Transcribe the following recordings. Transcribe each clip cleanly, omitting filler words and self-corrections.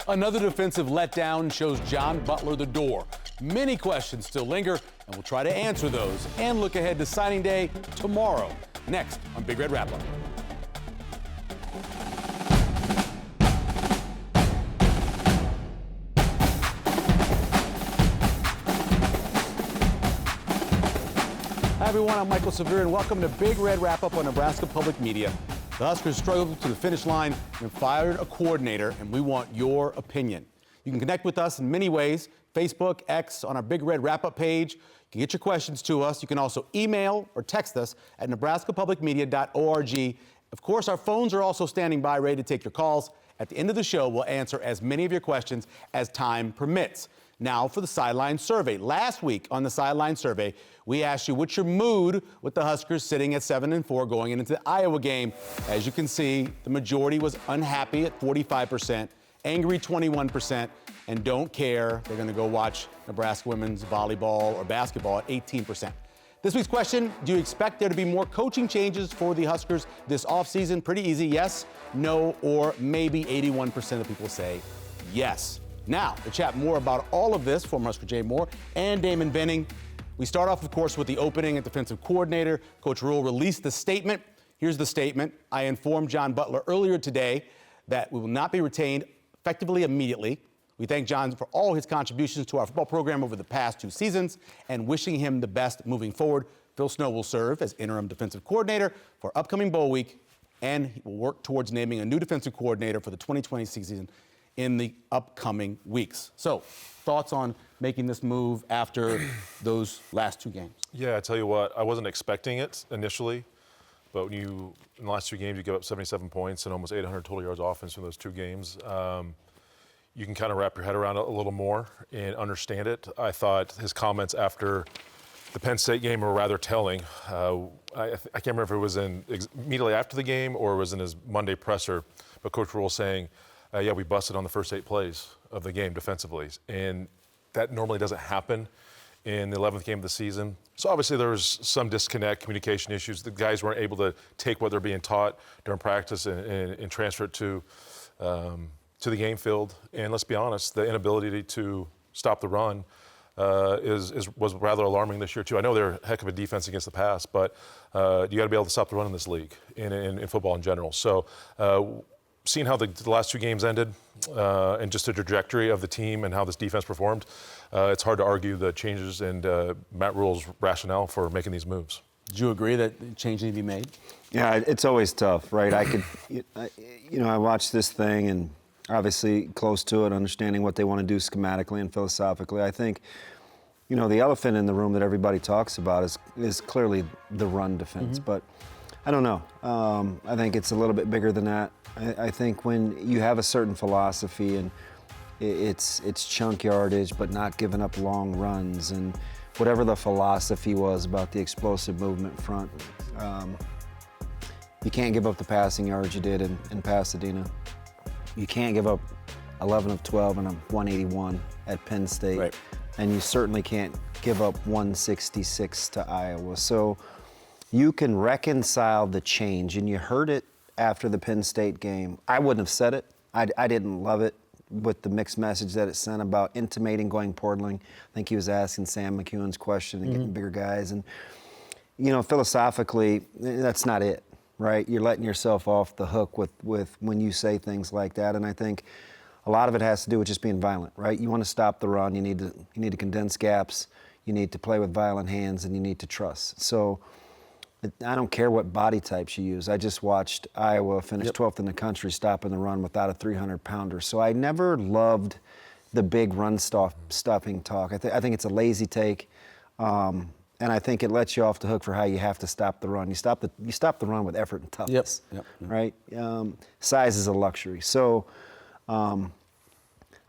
Another defensive letdown shows John Butler the door. Many questions still linger, and we'll try to answer those and look ahead to signing day tomorrow. Next on Big Red Wrap-Up. Hi everyone, I'm Michael Severe, and welcome to Big Red Wrap-Up on Nebraska Public Media. The Huskers struggled to the finish line and fired a coordinator, and we want your opinion. You can connect with us in many ways: Facebook, X, on our Big Red Wrap-Up page. You can get your questions to us. You can also email or text us at nebraskapublicmedia.org. Of course, our phones are also standing by, ready to take your calls. At the end of the show, we'll answer as many of your questions as time permits. Now for the Sideline Survey. Last week on the Sideline Survey, we asked you what's your mood with the Huskers sitting at 7-4 going into the Iowa game. As you can see, the majority was unhappy at 45%, angry 21%, and don't care. They're going to go watch Nebraska women's volleyball or basketball at 18%. This week's question: do you expect there to be more coaching changes for the Huskers this offseason? Pretty easy: yes, no, or maybe. 81% of people say yes. Now, to chat more about all of this, former Husker Jay Moore and Damon Benning, we start off, of course, with the opening at defensive coordinator. Coach Rhule released the statement. Here's the statement. I informed John Butler earlier today that we will not be retained effectively immediately. We thank John for all his contributions to our football program over the past 2 seasons and wishing him the best moving forward. Phil Snow will serve as interim defensive coordinator for upcoming bowl week, and he will work towards naming a new defensive coordinator for the 2020 season in the upcoming weeks. So, thoughts on making this move after those last 2 games? Yeah, I tell you what, I wasn't expecting it initially, but when in the last 2 games, you give up 77 points and almost 800 total yards offense in those 2 games. You can kind of wrap your head around it a little more and understand it. I thought his comments after the Penn State game were rather telling. I can't remember if it was immediately after the game or it was in his Monday presser, but Coach Rhule saying, yeah, we busted on the first 8 plays of the game defensively. And that normally doesn't happen in the 11th game of the season. So obviously there was some disconnect, communication issues. The guys weren't able to take what they're being taught during practice and transfer it to the game field. And let's be honest, the inability to stop the run was rather alarming this year too. I know they're a heck of a defense against the pass, but you got to be able to stop the run in this league, in football in general. So seeing how the last 2 games ended and just the trajectory of the team and how this defense performed, it's hard to argue the changes and Matt Rhule's rationale for making these moves. Did you agree that change need to be made? Yeah, it's always tough, right? I watched this thing and obviously close to it, understanding what they want to do schematically and philosophically. I think, the elephant in the room that everybody talks about is clearly the run defense, but I don't know. I think it's a little bit bigger than that. I think when you have a certain philosophy and it's chunk yardage, but not giving up long runs, and whatever the philosophy was about the explosive movement front, you can't give up the passing yards you did in Pasadena. You can't give up 11 of 12 and a 181 at Penn State. Right. And you certainly can't give up 166 to Iowa. So you can reconcile the change, and you heard it after the Penn State game. I wouldn't have said it. I didn't love it with the mixed message that it sent about intimating going portaling. I think he was asking Sam McEwen's question and getting bigger guys. And, philosophically, that's not it, right? You're letting yourself off the hook with when you say things like that. And I think a lot of it has to do with just being violent, right? You want to stop the run. You need to condense gaps. You need to play with violent hands, and you need to trust. So I don't care what body types you use. I just watched Iowa finish 12th in the country stopping the run without a 300-pounder. So I never loved the big run stuffing talk. I think it's a lazy take, and I think it lets you off the hook for how you have to stop the run. You stop the run with effort and toughness, right? Size is a luxury. So I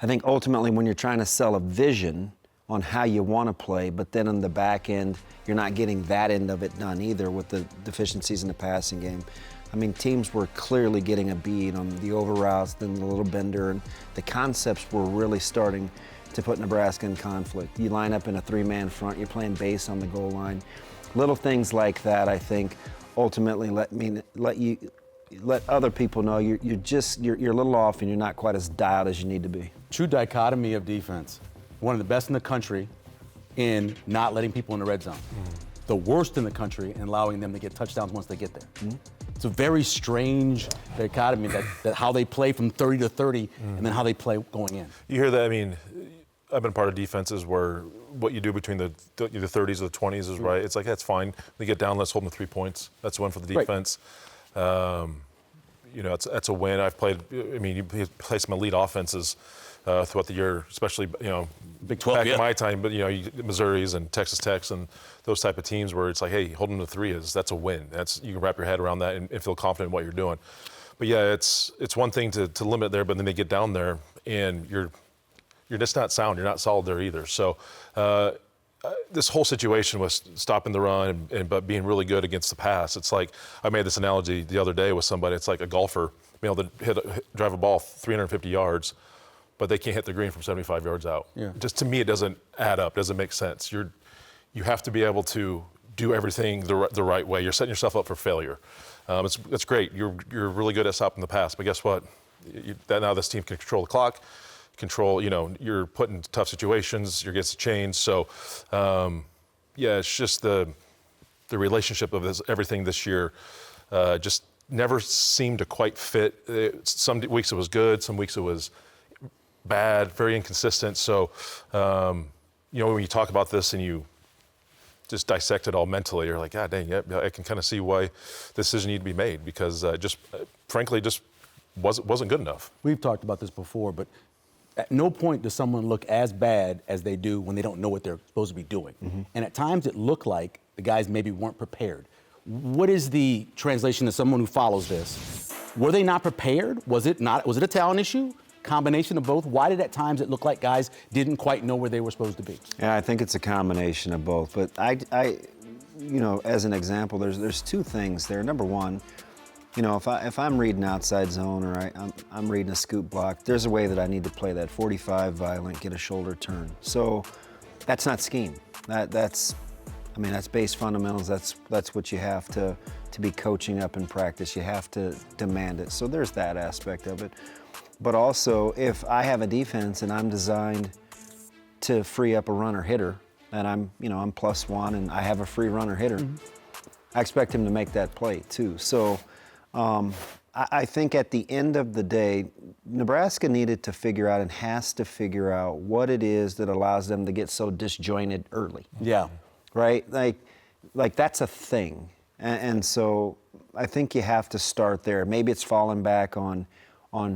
think ultimately when you're trying to sell a vision on how you want to play, but then on the back end, you're not getting that end of it done either with the deficiencies in the passing game. I mean, teams were clearly getting a bead on the over routes, then the little bender, and the concepts were really starting to put Nebraska in conflict. You line up in a 3-man front, you're playing base on the goal line. Little things like that, I think, ultimately let you let other people know you're a little off and you're not quite as dialed as you need to be. True dichotomy of defense. One of the best in the country in not letting people in the red zone. The worst in the country in allowing them to get touchdowns once they get there. It's a very strange dichotomy that how they play from 30 to 30 and then how they play going in. You hear that? I mean, I've been part of defenses where what you do between the 30s or the 20s is right. It's like, that's fine. They get down, let's hold them to 3 points. That's one for the defense. You know, that's a win. I've played, I mean, you play some elite offenses throughout the year, especially, you know, Big 12, back in my time, but, you know, Missouri's and Texas Tech's and those type of teams where it's like, hey, holding them to 3 that's a win. You can wrap your head around that and feel confident in what you're doing. But yeah, it's one thing to limit there, but then they get down there and you're just not sound. You're not solid there either. So this whole situation was stopping the run but being really good against the pass. It's like, I made this analogy the other day with somebody. It's like a golfer being able to drive a ball 350 yards, but they can't hit the green from 75 yards out. Yeah. Just to me, it doesn't add up. Doesn't make sense. You have to be able to do everything the right way. You're setting yourself up for failure. It's great. You're really good at stopping the pass, but guess what? Now this team can control the clock. You know, you're put in tough situations, you're against the chains. So, yeah, it's just the relationship of everything this year just never seemed to quite fit. Some weeks it was good, some weeks it was bad, very inconsistent. So, you know, when you talk about this and you just dissect it all mentally, you're like, God dang, yeah, I can kind of see why this decision needed to be made because frankly, just wasn't good enough. We've talked about this before, but at no point does someone look as bad as they do when they don't know what they're supposed to be doing. And at times it looked like the guys maybe weren't prepared. What is the translation to someone who follows this? Were they not prepared? Was it a talent issue? Combination of both? Why did at times it look like guys didn't quite know where they were supposed to be? Yeah, I think it's a combination of both. But I you know, as an example, there's 2 things there. Number one, you know, if I'm reading outside zone or I'm reading a scoop block, there's a way that I need to play that 45 violent, get a shoulder turn. So that's not scheme. That's base fundamentals. That's what you have to be coaching up in practice. You have to demand it. So there's that aspect of it. But also, if I have a defense and I'm designed to free up a runner hitter, and I'm +1 and I have a free runner hitter, I expect him to make that play too. So I think at the end of the day, Nebraska needed to figure out and has to figure out what it is that allows them to get so disjointed early. Yeah. Right? Like that's a thing. And so I think you have to start there. Maybe it's falling back on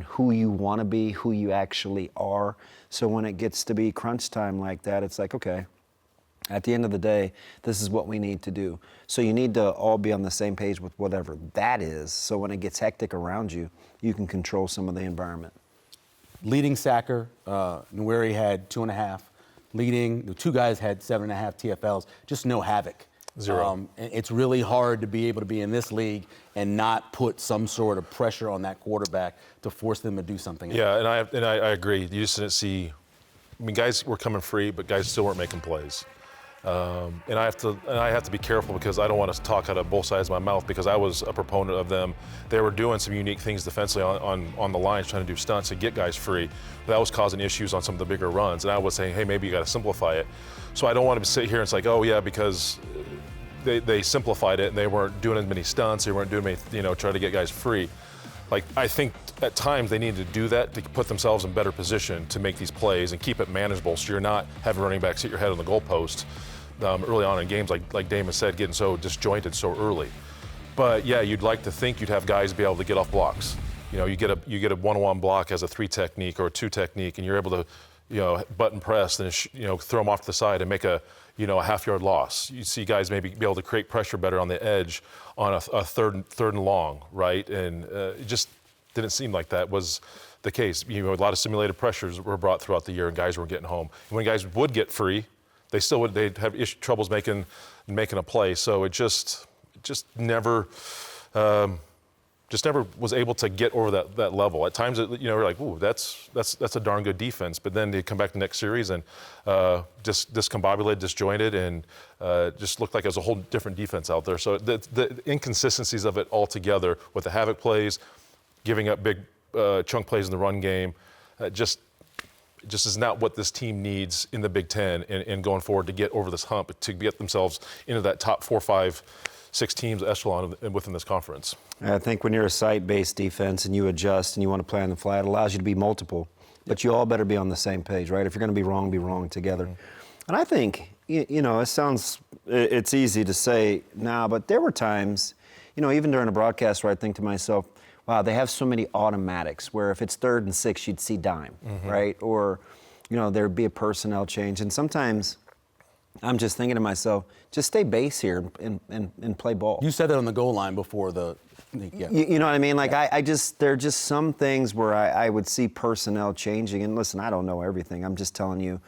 who you want to be, who you actually are. So when it gets to be crunch time like that, it's like, okay, at the end of the day, this is what we need to do. So you need to all be on the same page with whatever that is. So when it gets hectic around you, you can control some of the environment. Leading sacker, Nweri had 2.5. The 2 guys had 7.5 TFLs. Just no havoc. 0. It's really hard to be able to be in this league and not put some sort of pressure on that quarterback to force them to do something. Yeah, and I agree. You just didn't see. I mean, guys were coming free, but guys still weren't making plays. And I have to be careful because I don't want to talk out of both sides of my mouth because I was a proponent of them. They were doing some unique things defensively on the lines, trying to do stunts to get guys free. That was causing issues on some of the bigger runs. And I was saying, hey, maybe you got to simplify it. So I don't want to sit here and it's like, oh yeah, because they simplified it and they weren't doing as many stunts, they weren't doing many, trying to get guys free. Like, I think at times they need to do that to put themselves in better position to make these plays and keep it manageable so you're not having running backs hit your head on the goalpost early on in games, like Damon said, getting so disjointed so early. But yeah, you'd like to think you'd have guys be able to get off blocks. You get a 1-on-1 block as a 3 technique or a 2 technique, and you're able to button press and throw them off to the side and make a half-yard loss. You see guys maybe be able to create pressure better on the edge on a third and long, right? And it just didn't seem like that was the case. A lot of simulated pressures were brought throughout the year, and guys weren't getting home. And when guys would get free, they'd have troubles making a play. So it just never just never was able to get over that level. At times, we're like, ooh, that's a darn good defense. But then they come back the next series and just discombobulated, disjointed, and just looked like it was a whole different defense out there. So the inconsistencies of it all together with the havoc plays, giving up big chunk plays in the run game, just is not what this team needs in the Big Ten and going forward to get over this hump, to get themselves into that top 4, 5, 6 teams echelon within this conference. I think when you're a site-based defense and you adjust and you want to play on the fly, it allows you to be multiple. But you all better be on the same page, right? If you're going to be wrong together. Mm-hmm. And I think, it's easy to say now, but there were times, even during a broadcast where I think to myself, wow, they have so many automatics where if it's 3rd and 6, you'd see dime, right? Or, there'd be a personnel change. And sometimes I'm just thinking to myself, just stay base here and play ball. You said that on the goal line before the. Yeah. You know what I mean? Like, there are just some things where I would see personnel changing. And listen, I don't know everything. I'm just telling you,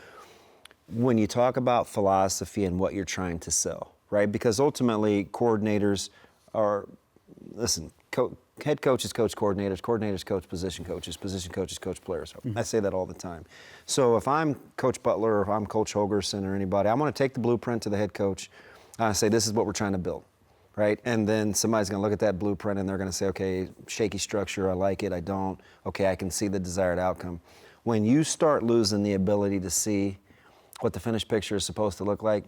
when you talk about philosophy and what you're trying to sell, right? Because ultimately, coordinators are, head coaches coach coordinators, coordinators coach position coaches coach players. Mm-hmm. I say that all the time. So if I'm Coach Butler or if I'm Coach Holgerson or anybody, I want to take the blueprint to the head coach and say, this is what we're trying to build. Right? And then somebody's going to look at that blueprint and they're going to say, okay, shaky structure, I like it, I don't. Okay, I can see the desired outcome. When you start losing the ability to see what the finished picture is supposed to look like,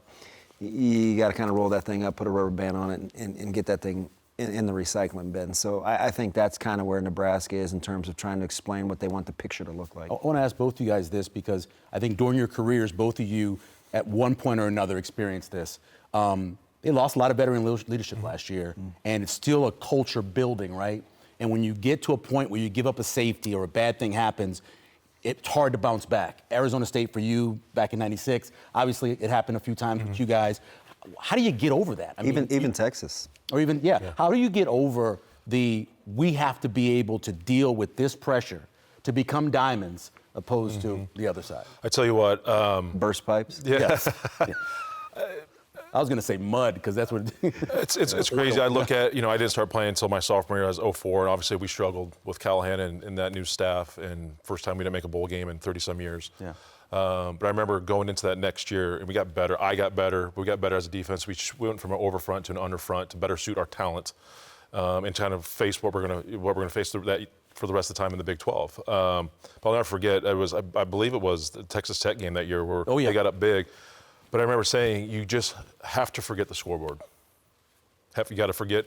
you got to kind of roll that thing up, put a rubber band on it, and get that thing in the recycling bin. So I think that's kind of where Nebraska is in terms of trying to explain what they want the picture to look like. I want to ask both of you guys this because I think during your careers, both of you at one point or another experienced this. They lost a lot of veteran leadership last year, and it's still a culture building, right? And when you get to a point where you give up a safety or a bad thing happens, it's hard to bounce back. Arizona State for you back in '96, obviously it happened a few times with you guys. How do you get over that? Even Texas. Or even, how do you get over we have to be able to deal with this pressure to become diamonds opposed to the other side? I tell you what. Burst pipes? Yeah. Yes. I was going to say mud because that's what it's crazy. I look at, I didn't start playing until my sophomore year. I was 04, and obviously we struggled with Callahan and that new staff, and first time we didn't make a bowl game in 30-some years. Yeah. But I remember going into that next year, and we got better. I got better. We got better as a defense. We went from an overfront to an underfront to better suit our talent, and kind of face what we're gonna face for the rest of the time in the Big 12. But I'll never forget. I believe it was the Texas Tech game that year where they got up big. But I remember saying, you just have to forget the scoreboard. You got to forget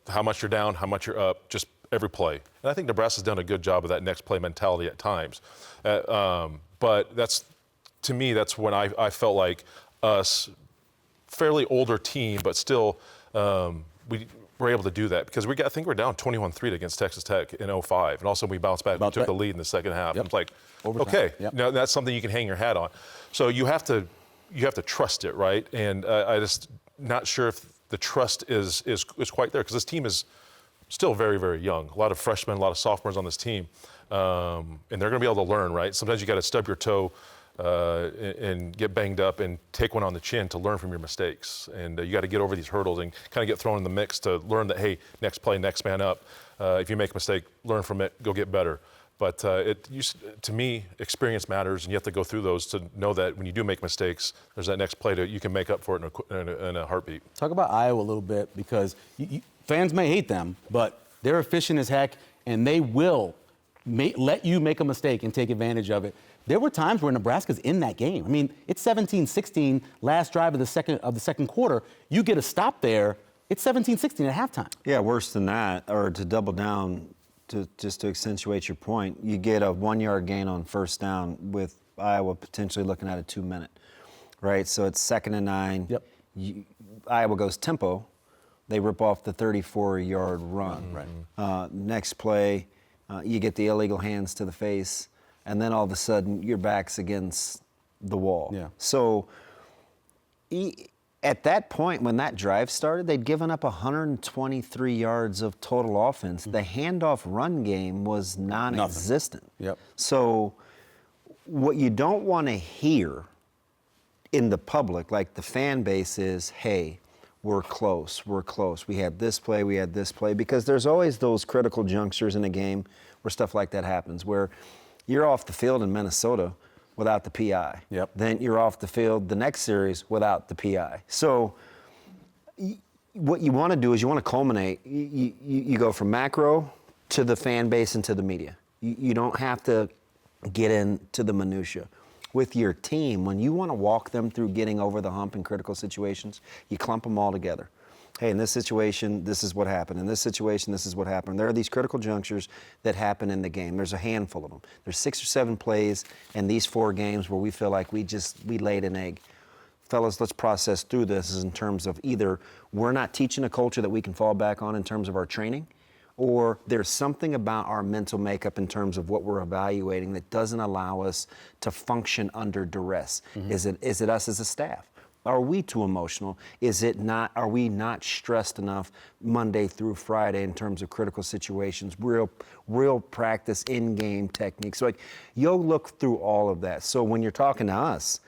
how much you're down, how much you're up, just every play. And I think Nebraska's done a good job of that next play mentality at times. But to me, that's when I felt like us, fairly older team, but still we were able to do that because I think we're down 21-3 against Texas Tech in 05. And also we bounced back. We took the lead in the second half. Yep. It's like, okay, now that's something you can hang your hat on. So you have to trust it, right? And I just not sure if the trust is quite there because this team is still very, very young. A lot of freshmen, a lot of sophomores on this team, and they're going to be able to learn, right? Sometimes you got to stub your toe and get banged up and take one on the chin to learn from your mistakes. And you got to get over these hurdles and kind of get thrown in the mix to learn that, hey, next play, next man up. If you make a mistake, learn from it, go get better. But to me, experience matters, and you have to go through those to know that when you do make mistakes, there's that next play you can make up for it in a heartbeat. Talk about Iowa a little bit because fans may hate them, but they're efficient as heck, and they will let you make a mistake and take advantage of it. There were times where Nebraska's in that game. I mean, it's 17-16, last drive of the second quarter. You get a stop there, it's 17-16 at halftime. Yeah, worse than that, or to double down, just to accentuate your point, you get a 1-yard gain on first down with Iowa potentially looking at a 2-minute, right? So it's 2nd and 9. Yep. Iowa goes tempo. They rip off the 34-yard run. Right. Next play, you get the illegal hands to the face, and then all of a sudden your back's against the wall. Yeah. So at that point, when that drive started, they'd given up 123 yards of total offense. The handoff run game was non-existent. Yep. So what you don't want to hear in the public, like the fan base, is, hey, we're close, we had this play, because there's always those critical junctures in a game where stuff like that happens, where you're off the field in Minnesota without the PI. Yep. Then you're off the field the next series without the PI. So what you want to do is you want to culminate. You go from macro to the fan base and to the media. You don't have to get into the minutia. With your team, when you want to walk them through getting over the hump in critical situations, you clump them all together. Hey, in this situation, this is what happened. In this situation, this is what happened. There are these critical junctures that happen in the game. There's a handful of them. There's 6 or 7 plays in these 4 games where we feel like we laid an egg. Fellas, let's process through this in terms of either we're not teaching a culture that we can fall back on in terms of our training, or there's something about our mental makeup in terms of what we're evaluating that doesn't allow us to function under duress. Is it us as a staff? Are we too emotional? Are we not stressed enough Monday through Friday in terms of critical situations, real practice, in-game techniques? Like, you'll look through all of that. So when you're talking to us,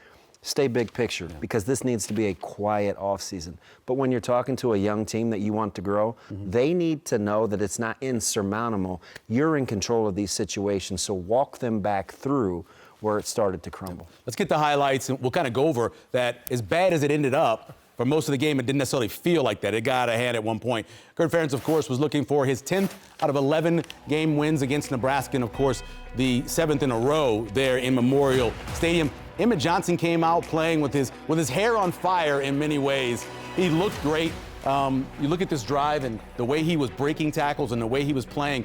stay big picture, because this needs to be a quiet offseason. But when you're talking to a young team that you want to grow, they need to know that it's not insurmountable. You're in control of these situations, so walk them back through where it started to crumble. Let's get the highlights, and we'll kind of go over that. As bad as it ended up, for most of the game, it didn't necessarily feel like that. It got out of hand at one point. Kurt Ferentz, of course, was looking for his 10th out of 11 game wins against Nebraska, and, of course, the 7th in a row there in Memorial Stadium. Emmett Johnson came out playing with his hair on fire in many ways. He looked great. You look at this drive and the way he was breaking tackles and the way he was playing.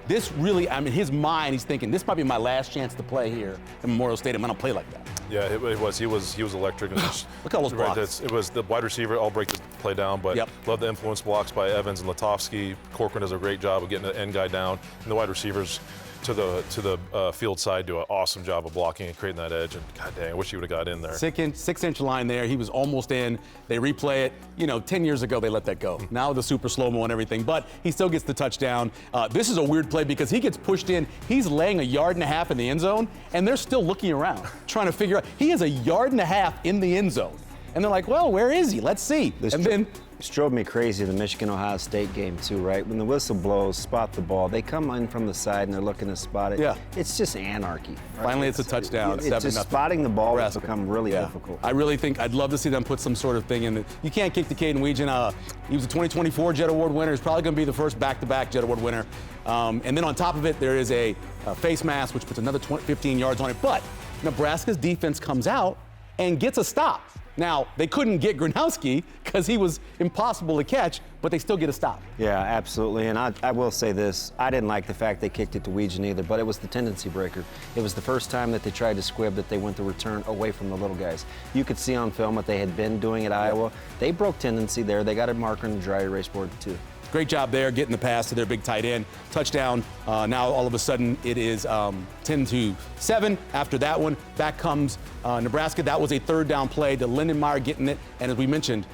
This really, his mind, he's thinking, this might be my last chance to play here in Memorial Stadium. I don't play like that. Yeah, it was. He was electric. Look at all those blocks. It was the wide receiver. I'll break the play down, but love the influence blocks by Evans and Latovsky. Corcoran does a great job of getting the end guy down, and the wide receivers to the field side do an awesome job of blocking and creating that edge. And God dang, I wish he would have got in there. 6-inch line there. He was almost in. They replay it. 10 years ago they let that go. Now the super slow-mo and everything, but he still gets the touchdown. This is a weird play because he gets pushed in. He's laying 1.5 yards in the end zone, and they're still looking around, trying to figure out. He is 1.5 yards in the end zone. And they're like, well, where is he? Let's see. This drove me crazy, the Michigan-Ohio State game, too, right? When the whistle blows, spot the ball. They come in from the side, and they're looking to spot it. Yeah. It's just anarchy. Right? Finally, it's a touchdown. It's just spotting the ball has become really difficult. I really think I'd love to see them put some sort of thing in. You can't kick to Caden Weegan. He was a 2024 Jet Award winner. He's probably going to be the first back-to-back Jet Award winner. And then on top of it, there is a face mask, which puts another 15 yards on it. But Nebraska's defense comes out and gets a stop. Now, they couldn't get Gronowski because he was impossible to catch, but they still get a stop. Yeah, absolutely. And I will say this. I didn't like the fact they kicked it to Weegan either, but it was the tendency breaker. It was the first time that they tried to squib that they went to return away from the little guys. You could see on film what they had been doing at Iowa. They broke tendency there. They got a marker on the dry erase board, too. Great job there getting the pass to their big tight end. Touchdown. Now all of a sudden it is 10-7. After that one, back comes Nebraska. That was a third down play to Lindenmeyer getting it. And as we mentioned,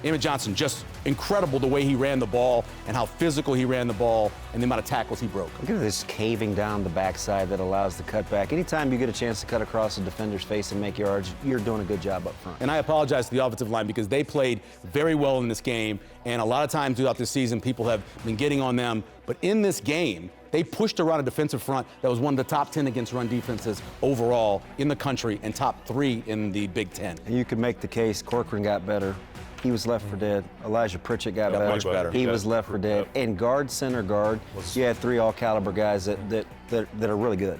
Emmett Johnson, just incredible the way he ran the ball and how physical he ran the ball and the amount of tackles he broke. Look at this caving down the backside that allows the cutback. Anytime you get a chance to cut across a defender's face and make yards, you're doing a good job up front. And I apologize to the offensive line because they played very well in this game. And a lot of times throughout this season, people have been getting on them. But in this game, they pushed around a defensive front that was one of the top 10 against run defenses overall in the country and top 3 in the Big Ten. And you could make the case Corcoran got better. He was left for dead. Elijah Pritchett got better. Much better. He was left for dead. And guard, center guard, you had 3 all-caliber guys that are really good.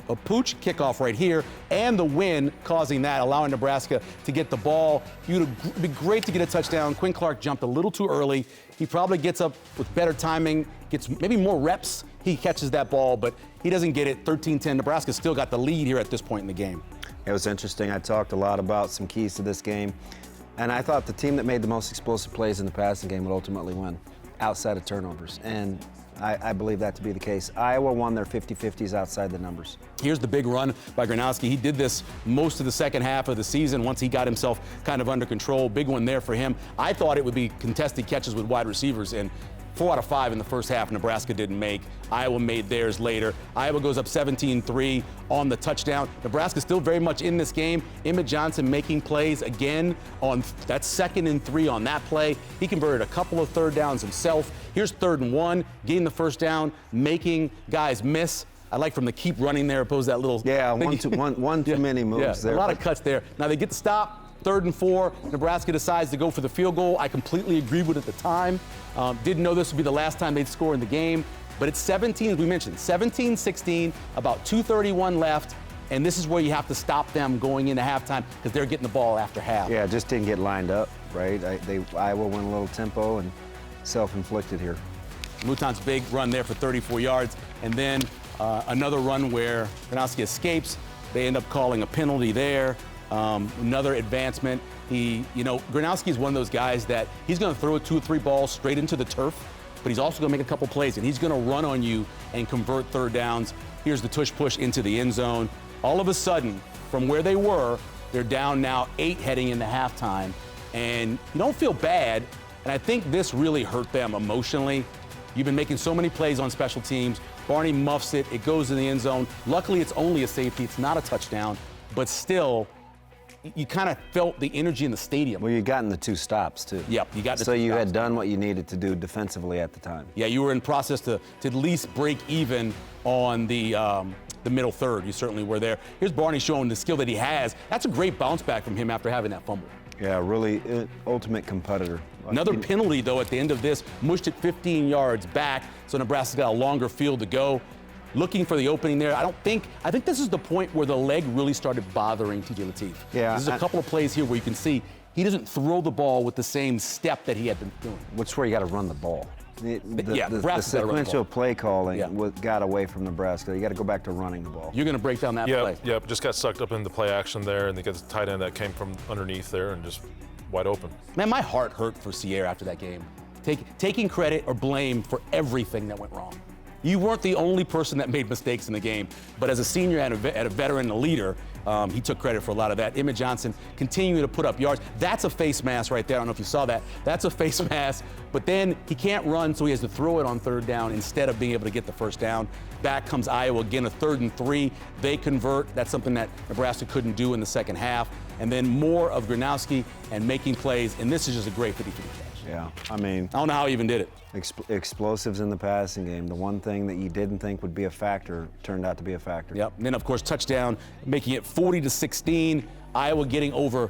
A pooch kickoff right here, and the win causing that, allowing Nebraska to get the ball. It'd be great to get a touchdown. Quinn Clark jumped a little too early. He probably gets up with better timing, gets maybe more reps. He catches that ball, but he doesn't get it. 13-10. Nebraska still got the lead here at this point in the game. It was interesting. I talked a lot about some keys to this game, and I thought the team that made the most explosive plays in the passing game would ultimately win, outside of turnovers. And I believe that to be the case. Iowa won their 50-50s outside the numbers. Here's the big run by Gronowski. He did this most of the second half of the season once he got himself kind of under control. Big one there for him. I thought it would be contested catches with wide receivers, and 4 out of 5 in the first half, Nebraska didn't make. Iowa made theirs later. Iowa goes up 17-3 on the touchdown. Nebraska's still very much in this game. Emmett Johnson making plays again on that 2nd and 3 on that play. He converted a couple of third downs himself. Here's 3rd and 1, getting the first down, making guys miss. I like from the keep running there opposed to that little one too many moves there. A lot of cuts there. Now they get the stop. 3rd and 4, Nebraska decides to go for the field goal. I completely agreed with it at the time. Didn't know this would be the last time they'd score in the game. But it's 17, as we mentioned, 17-16, about 2:31 left. And this is where you have to stop them going into halftime because they're getting the ball after half. Yeah, just didn't get lined up, right? Iowa went a little tempo and self-inflicted here. Mouton's big run there for 34 yards. And then another run where Gronowski escapes. They end up calling a penalty there. Another advancement. Gronowski is one of those guys that he's going to throw 2 or 3 balls straight into the turf, but he's also going to make a couple plays, and he's going to run on you and convert third downs. Here's the tush push into the end zone. All of a sudden, from where they were, they're down now 8 heading into halftime, and you don't feel bad, and I think this really hurt them emotionally. You've been making so many plays on special teams. Barney muffs it. It goes in the end zone. Luckily, it's only a safety. It's not a touchdown, but still, you kind of felt the energy in the stadium. Well, you got in the 2 stops, too. Yep, you got the So 2 you stops. had done what you needed to do defensively at the time. Yeah, you were in process to at least break even on the middle third. You certainly were there. Here's Barney showing the skill that he has. That's a great bounce back from him after having that fumble. Yeah, really ultimate competitor. Another penalty, though, at the end of this, mushed it 15 yards back, so Nebraska's got a longer field to go. Looking for the opening there. I think this is the point where the leg really started bothering TJ Lateef. Yeah, There's a couple of plays here where you can see he doesn't throw the ball with the same step that he had been doing. Which is where you got to run the ball. The Nebraska's gotta run the sequential ball. play calling Yeah. got away from Nebraska. You got to go back to running the ball. You're going to break down that play. Yep, just got sucked up into play action there, and they got the tight end that came from underneath there and just wide open. Man, my heart hurt for Sierra after that game. Taking credit or blame for everything that went wrong. You weren't the only person that made mistakes in the game, but as a senior and a veteran and a leader, he took credit for a lot of that. Emmett Johnson continuing to put up yards. That's a face mask right there. I don't know if you saw that. That's a face mask, but then he can't run, so he has to throw it on 3rd down instead of being able to get the first down. Back comes Iowa again, a 3rd and 3. They convert. That's something that Nebraska couldn't do in the second half. And then more of Gronowski and making plays, and this is just a great 50-50 catch. Yeah, I mean, I don't know how he even did it. explosives in the passing game. The one thing that you didn't think would be a factor turned out to be a factor. Yep. And then, of course, touchdown, making it 40-16. Iowa getting over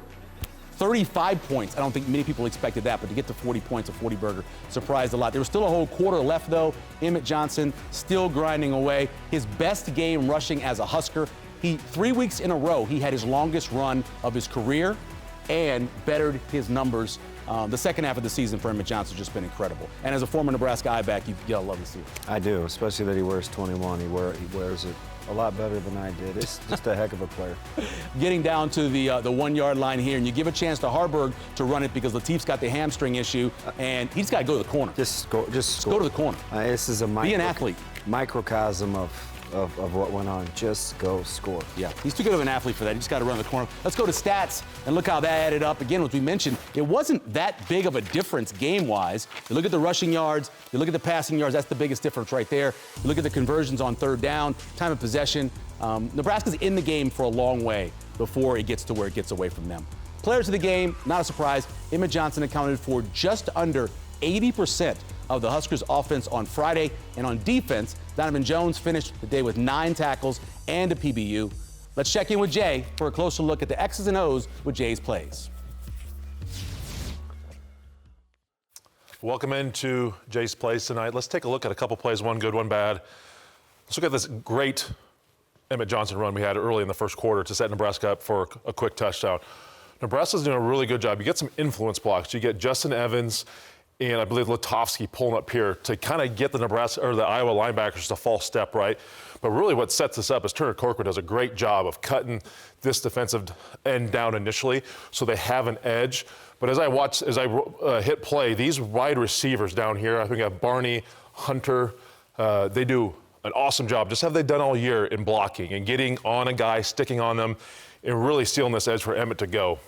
35 points. I don't think many people expected that, but to get to 40 points, a 40 burger, surprised a lot. There was still a whole quarter left, though. Emmett Johnson still grinding away. His best game rushing as a Husker. 3 weeks in a row, he had his longest run of his career and bettered his numbers. The second half of the season for Emmett Johnson has just been incredible. And as a former Nebraska I-back, you gotta love to see it. I do, especially that he wears 21. He wears it a lot better than I did. It's just a heck of a player. Getting down to the 1 yard line here, and you give a chance to Harburg to run it because Lateef's got the hamstring issue, and he's got to go to the corner. Just score. Just go to the corner. This is a Be an athlete. microcosm of what went on. Just go score. Yeah, he's too good of an athlete for that. He just got to run the corner. Let's go to stats and look how that added up. Again, as we mentioned, it wasn't that big of a difference game-wise. You look at the rushing yards, you look at the passing yards, that's the biggest difference right there. You look at the conversions on 3rd down, time of possession. Nebraska's in the game for a long way before it gets to where it gets away from them. Players of the game, not a surprise. Emmett Johnson accounted for just under 80% of the Huskers' offense on Friday. And on defense, Donovan Jones finished the day with 9 tackles and a PBU. Let's check in with Jay for a closer look at the X's and O's with Jay's plays. Welcome into Jay's Plays tonight. Let's take a look at a couple plays, one good, one bad. Let's look at this great Emmett Johnson run we had early in the first quarter to set Nebraska up for a quick touchdown. Nebraska's doing a really good job. You get some influence blocks. You get Justin Evans and I believe Lutovsky pulling up here to kind of get the Iowa linebackers to false step right. But really what sets this up is Turner Corcoran does a great job of cutting this defensive end down initially so they have an edge. But as I hit play, these wide receivers down here, I think I have Barney, Hunter, they do an awesome job. Just have they done all year in blocking and getting on a guy, sticking on them, and really stealing this edge for Emmett to go.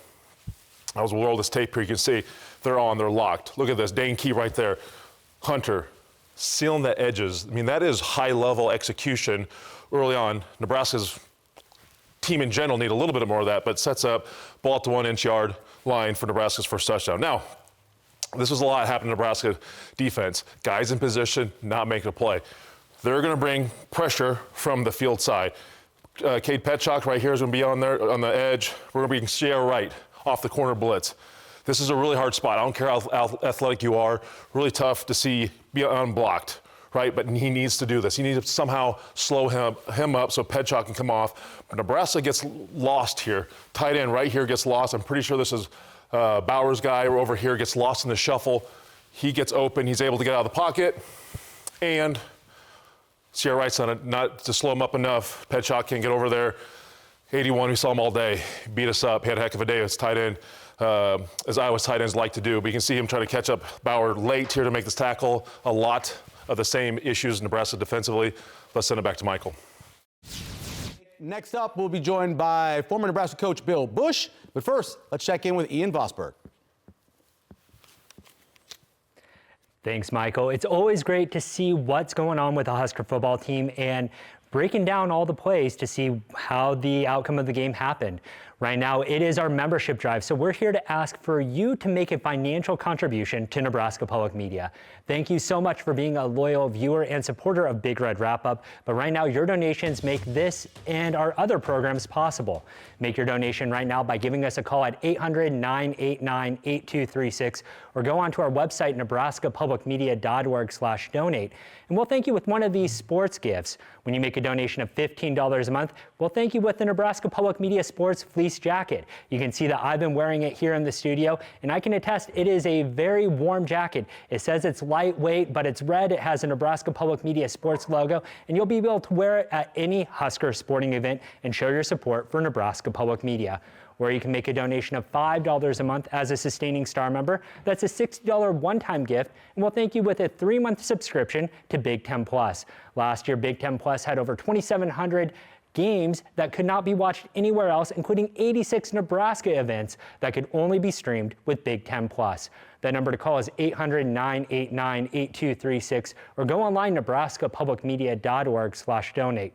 I was roll this tape here. You can see they're locked. Look at this, Dane Key right there. Hunter, sealing the edges. I mean, that is high-level execution early on. Nebraska's team in general need a little bit more of that, but sets up ball at the 1 inch yard line for Nebraska's first touchdown. Now, this was a lot happening to Nebraska defense. Guys in position, not making a play. They're going to bring pressure from the field side. Cade Petchock right here is going to be on there on the edge. We're going to bring Sierra Wright off the corner blitz. This is a really hard spot. I don't care how athletic you are. Really tough to see be unblocked, right? But he needs to do this. He needs to somehow slow him up so Petchock can come off. But Nebraska gets lost here. Tight end right here gets lost. I'm pretty sure this is Bauer's guy over here gets lost in the shuffle. He gets open. He's able to get out of the pocket. And Sierra Wright's on it, not to slow him up enough. Petchock can't get over there. 81, we saw him all day. Beat us up. He had a heck of a day as tight end, as Iowa's tight ends like to do. But you can see him trying to catch up Bauer late here to make this tackle. A lot of the same issues Nebraska defensively. Let's send it back to Michael. Next up, we'll be joined by former Nebraska coach Bill Busch. But first, let's check in with Ian Vosberg. Thanks, Michael. It's always great to see what's going on with the Husker football team and breaking down all the plays to see how the outcome of the game happened. Right now, it is our membership drive, so we're here to ask for you to make a financial contribution to Nebraska Public Media. Thank you so much for being a loyal viewer and supporter of Big Red Wrap-Up, but right now, your donations make this and our other programs possible. Make your donation right now by giving us a call at 800-989-8236 or go onto our website, nebraskapublicmedia.org/donate, and we'll thank you with one of these sports gifts. When you make a donation of $15 a month, we'll thank you with the Nebraska Public Media Sports Fleece Jacket. You can see that I've been wearing it here in the studio, and I can attest it is a very warm jacket. It says it's lightweight, but it's red. It has a Nebraska Public Media Sports logo, and you'll be able to wear it at any Husker sporting event and show your support for Nebraska Public Media. Where you can make a donation of $5 a month as a Sustaining Star member. That's a $60 one-time gift, and we'll thank you with a 3-month subscription to Big Ten Plus. Last year, Big Ten Plus had over 2,700 games that could not be watched anywhere else, including 86 Nebraska events that could only be streamed with Big Ten Plus. That number to call is 800-989-8236 or go online nebraskapublicmedia.org/donate.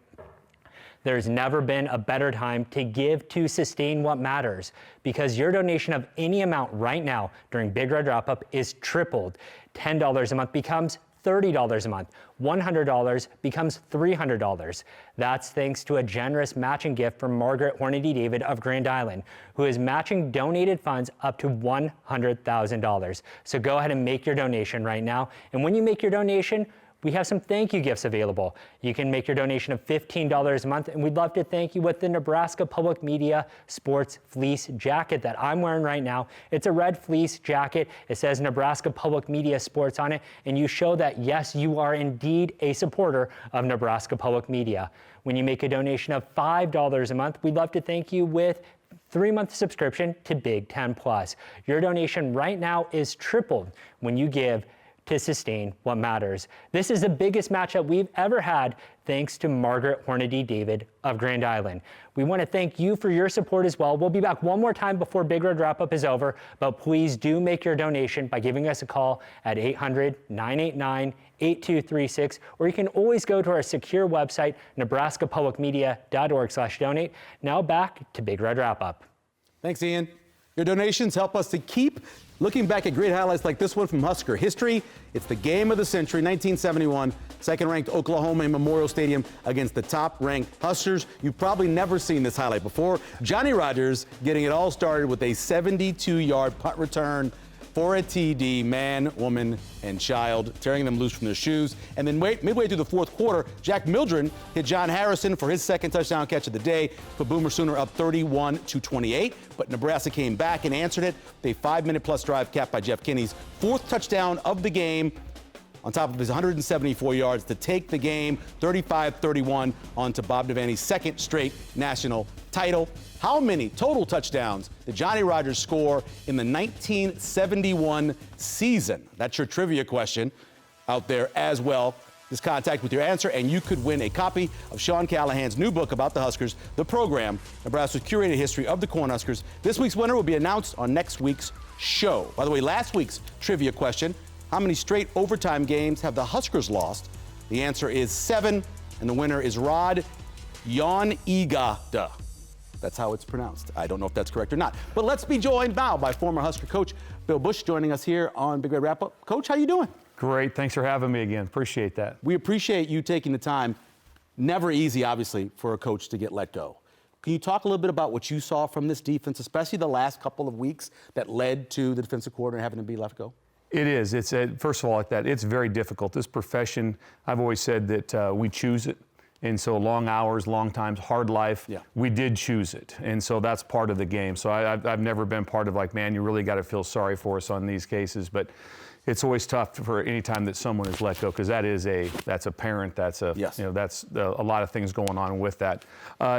There's never been a better time to give to sustain what matters, because your donation of any amount right now during Big Red Wrap-Up is tripled. $10 a month becomes $30 a month. $100 becomes $300. That's thanks to a generous matching gift from Margaret Hornady David of Grand Island, who is matching donated funds up to $100,000. So go ahead and make your donation right now. And when you make your donation, we have some thank you gifts available. You can make your donation of $15 a month, and we'd love to thank you with the Nebraska Public Media Sports Fleece Jacket that I'm wearing right now. It's a red fleece jacket. It says Nebraska Public Media Sports on it, and you show that, yes, you are indeed a supporter of Nebraska Public Media. When you make a donation of $5 a month, we'd love to thank you with 3-month subscription to Big Ten Plus. Your donation right now is tripled when you give to sustain what matters. This is the biggest matchup we've ever had, thanks to Margaret Hornady David of Grand Island. We want to thank you for your support as well. We'll be back one more time before Big Red Wrap-Up is over, but please do make your donation by giving us a call at 800-989-8236, or you can always go to our secure website, nebraskapublicmedia.org/donate. Now back to Big Red Wrap-Up. Thanks, Ian. Your donations help us to keep looking back at great highlights like this one from Husker history. It's the game of the century, 1971, second-ranked Oklahoma in Memorial Stadium against the top-ranked Huskers. You've probably never seen this highlight before. Johnny Rodgers getting it all started with a 72-yard punt return for a TD, man, woman, and child, tearing them loose from their shoes. And then midway through the fourth quarter, Jack Mildren hit John Harrison for his second touchdown catch of the day, put Boomer Sooner up 31-28. But Nebraska came back and answered it with a 5-minute-plus drive capped by Jeff Kinney's fourth touchdown of the game, on top of his 174 yards to take the game 35-31 onto Bob Devaney's second straight national title. How many total touchdowns did Johnny Rodgers score in the 1971 season? That's your trivia question out there as well. Just contact with your answer, and you could win a copy of Sean Callahan's new book about the Huskers, The Program, Nebraska's curated history of the Cornhuskers. This week's winner will be announced on next week's show. By the way, last week's trivia question, How many straight overtime games have the Huskers lost? The answer is 7, and the winner is Rod Yonigada. That's how it's pronounced. I don't know if that's correct or not. But let's be joined now by former Husker coach Bill Busch joining us here on Big Red Wrap-Up. Coach, how you doing? Great. Thanks for having me again. Appreciate that. We appreciate you taking the time. Never easy, obviously, for a coach to get let go. Can you talk a little bit about what you saw from this defense, especially the last couple of weeks that led to the defensive coordinator having to be let go? It is. First of all, it's very difficult. This profession, I've always said that we choose it. And so long hours, long times, hard life, we did choose it. And so that's part of the game. So I've never been part of like, man, you really got to feel sorry for us on these cases. But it's always tough for any time that someone is let go, because that's a parent, that's a lot of things going on with that.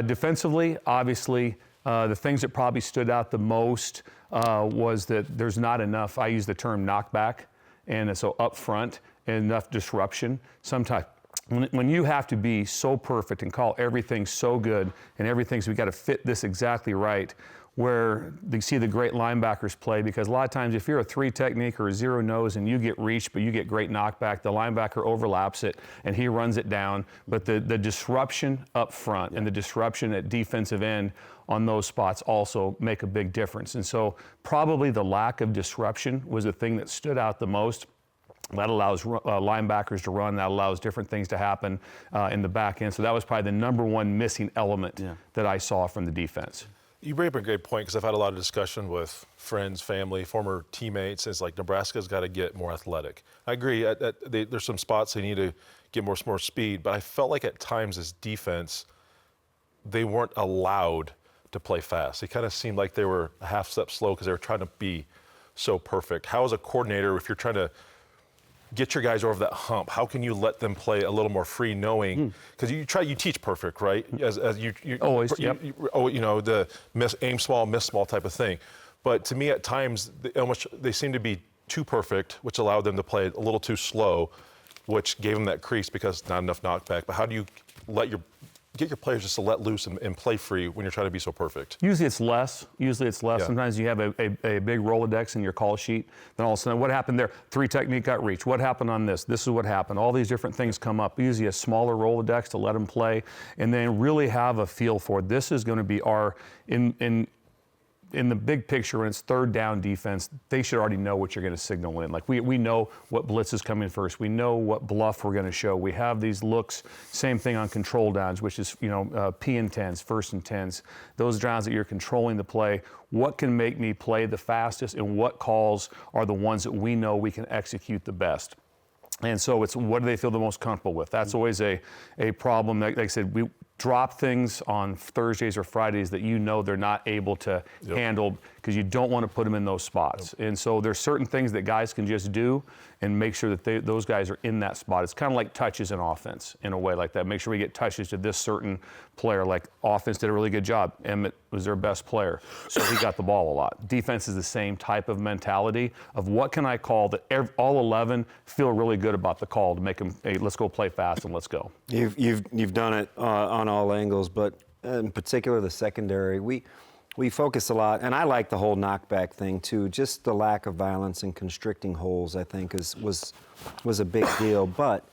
Defensively, obviously, the things that probably stood out the most was that there's not enough, I use the term knockback, and so up front, and enough disruption. Sometimes when you have to be so perfect and call everything so good and everything's, we got to fit this exactly right, where you see the great linebackers play, because a lot of times if you're a 3 technique or a 0 nose and you get reached but you get great knockback, the linebacker overlaps it and he runs it down. But the disruption up front and the disruption at defensive end on those spots also make a big difference. And so probably the lack of disruption was the thing that stood out the most. That allows linebackers to run. That allows different things to happen in the back end. So that was probably the number one missing element that I saw from the defense. You bring up a great point, because I've had a lot of discussion with friends, family, former teammates. It's like Nebraska's got to get more athletic. I agree. There's some spots they need to get more speed, but I felt like at times this defense, they weren't allowed to play fast. It kind of seemed like they were a half step slow because they were trying to be so perfect. How, as a coordinator, if you're trying to get your guys over that hump, how can you let them play a little more free, knowing, because you teach perfect, right? As you Always, you know, the aim small, miss small type of thing. But to me, at times, they seem to be too perfect, which allowed them to play a little too slow, which gave them that crease because not enough knockback. But how do you get your players just to let loose and play free when you're trying to be so perfect? Usually it's less. Yeah. Sometimes you have a big Rolodex in your call sheet. Then all of a sudden, what happened there? 3 technique got reached. What happened on this? This is what happened. All these different things come up. Usually a smaller Rolodex to let them play, and then really have a feel for this is going to be our in the big picture, when it's third down defense, they should already know what you're going to signal in. Like we know what blitz is coming first. We know what bluff we're going to show. We have these looks. Same thing on control downs, which is P and 10s, first and 10s. Those downs that you're controlling the play. What can make me play the fastest, and what calls are the ones that we know we can execute the best? And so it's what do they feel the most comfortable with? That's always a problem. Like I said, we drop things on Thursdays or Fridays that you know they're not able to handle, because you don't want to put them in those spots. And so there's certain things that guys can just do and make sure that those guys are in that spot. It's kind of like touches in offense in a way like that. Make sure we get touches to this certain player. Like offense did a really good job. Emmett was their best player, so he got the ball a lot. Defense is the same type of mentality of what can I call that all 11 feel really good about the call to make them, hey, let's go play fast and let's go. You've done it on all angles, but in particular the secondary, we focus a lot, and I like the whole knockback thing too. Just the lack of violence and constricting holes, I think, was a big deal. But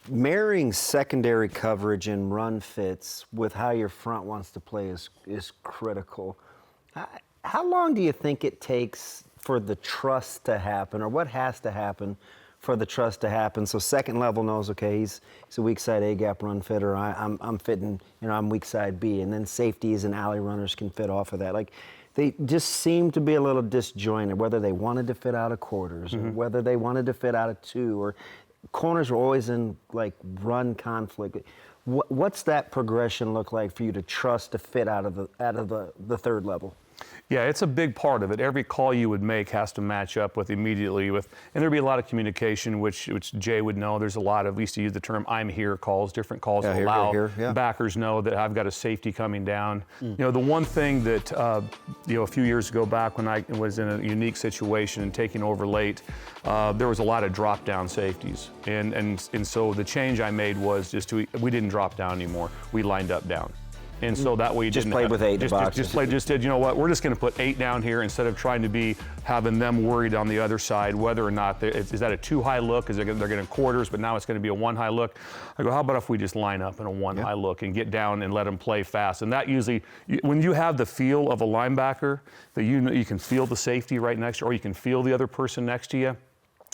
marrying secondary coverage and run fits with how your front wants to play is critical. How long do you think it takes for the trust to happen, or what has to happen for the trust to happen? So second level knows, okay, he's a weak side A gap run fitter. I'm fitting, I'm weak side B, and then safeties and alley runners can fit off of that. Like, they just seem to be a little disjointed, whether they wanted to fit out of quarters, or whether they wanted to fit out of 2, or corners were always in like run conflict. What's that progression look like for you to trust to fit out of the third level? Yeah, it's a big part of it. Every call you would make has to match up with immediately with, and there'd be a lot of communication, which Jay would know. There's a lot of, we used to use the term "I'm here" calls, different calls that allow backers know that I've got a safety coming down. The one thing that a few years ago back when I was in a unique situation and taking over late, there was a lot of drop down safeties, and so the change I made was we didn't drop down anymore. We lined up down. And so that way you Just didn't played have- with 8 in the box. just did, you know what, we're just going to put 8 down here instead of trying to be having them worried on the other side whether or not, is that a 2 high look? They're getting quarters, but now it's going to be a 1 high look. I go, how about if we just line up in a 1 high look and get down and let them play fast? And that usually, when you have the feel of a linebacker, that you can feel the safety right next to you, or you can feel the other person next to you,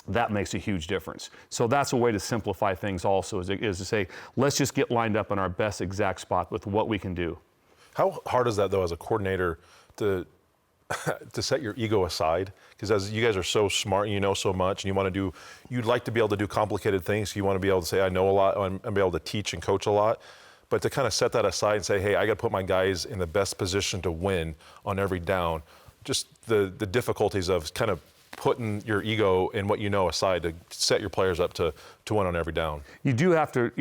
that makes a huge difference. So that's a way to simplify things also, is to say, let's just get lined up in our best exact spot with what we can do. How hard is that, though, as a coordinator, to set your ego aside? Because as you guys are so smart and you know so much, and you'd like to be able to do complicated things. You want to be able to say, I know a lot, and be able to teach and coach a lot. But to kind of set that aside and say, hey, I got to put my guys in the best position to win on every down. Just the difficulties of kind of putting your ego and what you know aside to set your players up to win on every down. You have to,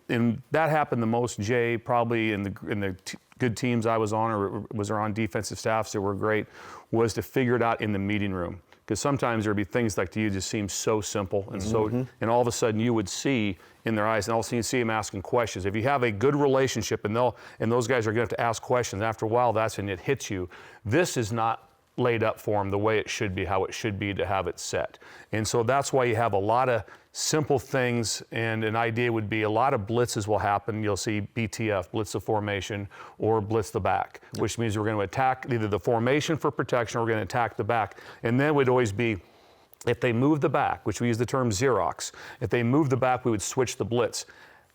and that happened the most, Jay, probably in the good teams I was on, or was on defensive staffs that were great, was to figure it out in the meeting room. Because sometimes there'd be things like to you just seem so simple, and and all of a sudden you would see in their eyes, and all of a sudden you see them asking questions. If you have a good relationship, and those guys are going to have to ask questions, after a while that's when it hits you. This is not laid up for them the way it should be, how it should be to have it set. And so that's why you have a lot of simple things, and an idea would be a lot of blitzes will happen. You'll see BTF, blitz the formation, or blitz the back, which means we're going to attack either the formation for protection or we're going to attack the back. And then it would always be, if they move the back, which we use the term Xerox, if they move the back, we would switch the blitz.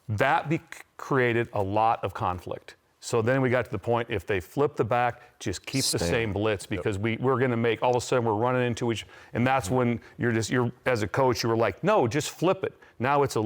That created a lot of conflict. So then we got to the point, if they flip the back, just keep the same blitz, because we're going to make, all of a sudden we're running into each, and that's when you're as a coach, you were like, no, just flip it. Now it's a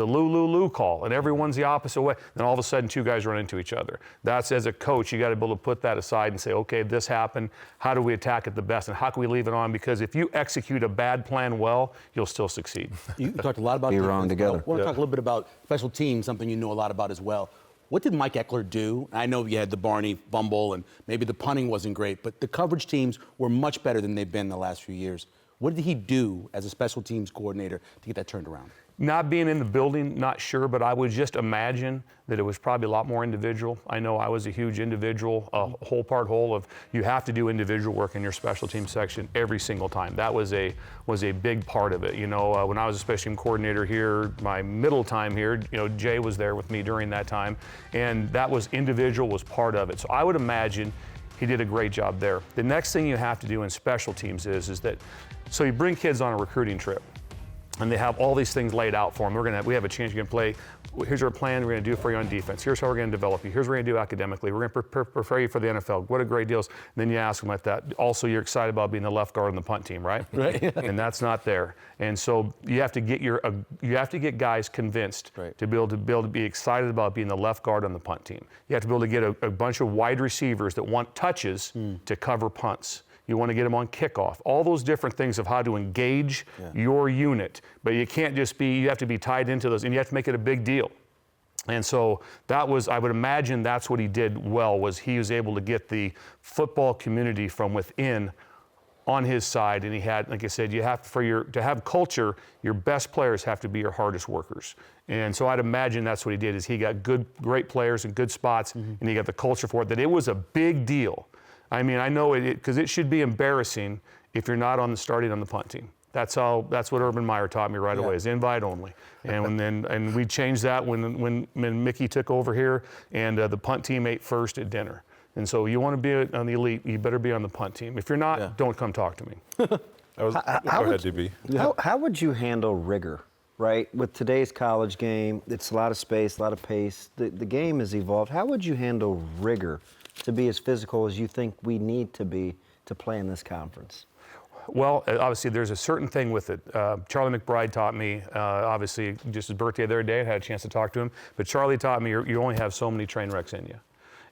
loo call, and everyone's the opposite way. Then all of a sudden 2 guys run into each other. That's, as a coach, you got to be able to put that aside and say, okay, this happened. How do we attack it the best, and how can we leave it on? Because if you execute a bad plan well, you'll still succeed. You talked a lot about Be defense, wrong but together. I want to talk a little bit about special teams, something you know a lot about as well. What did Mike Eckler do? I know you had the Barney fumble, and maybe the punting wasn't great, but the coverage teams were much better than they've been the last few years. What did he do as a special teams coordinator to get that turned around? Not being in the building, not sure, but I would just imagine that it was probably a lot more individual. I know I was a huge individual, whole part whole of, you have to do individual work in your special team section every single time. That was a big part of it. You know, when I was a special team coordinator here, my middle time here, you know, Jay was there with me during that time, and that was individual was part of it. So I would imagine he did a great job there. The next thing you have to do in special teams is that, so you bring kids on a recruiting trip, and they have all these things laid out for them. We have a chance, you're going to play, here's our plan, we're going to do for you on defense. Here's how we're going to develop you. Here's what we're going to do academically. We're going to prepare you for the NFL. What a great deal. And then you ask them like that. Also, you're excited about being the left guard on the punt team, right? Right. And that's not there. And so you have to get guys convinced to be able to be excited about being the left guard on the punt team. You have to be able to get a bunch of wide receivers that want touches to cover punts. You want to get them on kickoff. All those different things of how to engage your unit. But you can't just you have to be tied into those, and you have to make it a big deal. And so that was, I would imagine that's what he did well, was he was able to get the football community from within on his side. And he had, like I said, you have to have culture, your best players have to be your hardest workers. And so I'd imagine that's what he did, is he got great players in good spots, and he got the culture for it, that it was a big deal. I mean, I know it, because it should be embarrassing if you're not starting on the punt team. That's what Urban Meyer taught me right away, is invite only. And we changed that when Mickey took over here, and the punt team ate first at dinner. And so you want to be on the elite, you better be on the punt team. If you're not, don't come talk to me. Go ahead, DB. How would you handle rigor, right? With today's college game, it's a lot of space, a lot of pace. The game has evolved. How would you handle rigor to be as physical as you think we need to be to play in this conference? Well, obviously, there's a certain thing with it. Charlie McBride taught me, obviously, just his birthday the other day, I had a chance to talk to him, but Charlie taught me you only have so many train wrecks in you.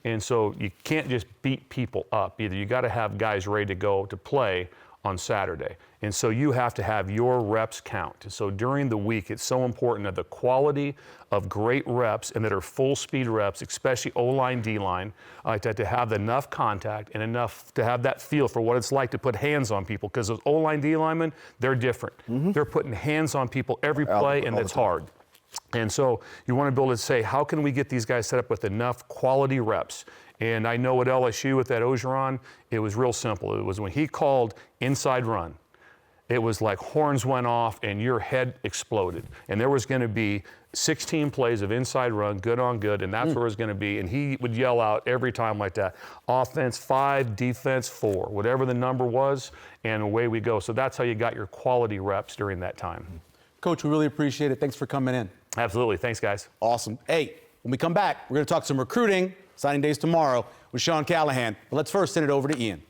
And so you can't just beat people up either. You got to have guys ready to go to play on Saturday. And so you have to have your reps count. So during the week, it's so important that the quality of great reps and that are full speed reps, especially O-line, D-line, to have enough contact and enough to have that feel for what it's like to put hands on people. Because those O-line, D linemen, they're different. They're putting hands on people every play, and it's hard. And so you want to be able to say, how can we get these guys set up with enough quality reps? And I know at LSU with that Ogeron, it was real simple. It was when he called inside run, it was like horns went off and your head exploded. And there was going to be 16 plays of inside run, good on good, and that's where it was going to be. And he would yell out every time like that, offense 5, defense 4, whatever the number was, and away we go. So that's how you got your quality reps during that time. Coach, we really appreciate it. Thanks for coming in. Absolutely. Thanks, guys. Awesome. Hey, when we come back, we're going to talk some recruiting, signing days tomorrow with Sean Callahan. But let's first send it over to Ian.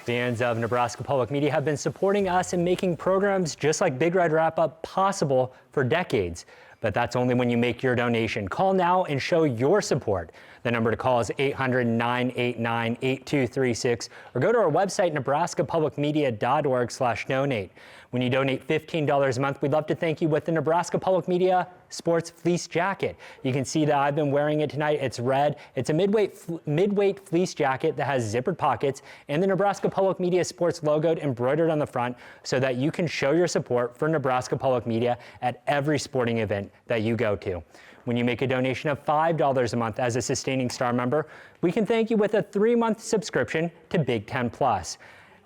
Fans of Nebraska Public Media have been supporting us and making programs just like Big Red Wrap-Up possible for decades. But that's only when you make your donation. Call now and show your support. The number to call is 800-989-8236 or go to our website, nebraskapublicmedia.org/donate. When you donate $15 a month, we'd love to thank you with the Nebraska Public Media Sports Fleece Jacket. You can see that I've been wearing it tonight. It's red. It's a midweight fleece jacket that has zippered pockets and the Nebraska Public Media Sports logo embroidered on the front so that you can show your support for Nebraska Public Media at every sporting event that you go to. When you make a donation of $5 a month as a Sustaining Star member, we can thank you with a 3-month subscription to Big Ten Plus.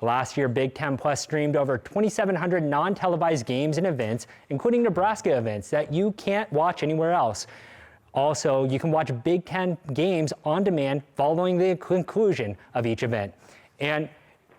Last year, Big Ten Plus streamed over 2,700 non-televised games and events, including Nebraska events that you can't watch anywhere else. Also, you can watch Big Ten games on demand following the conclusion of each event. And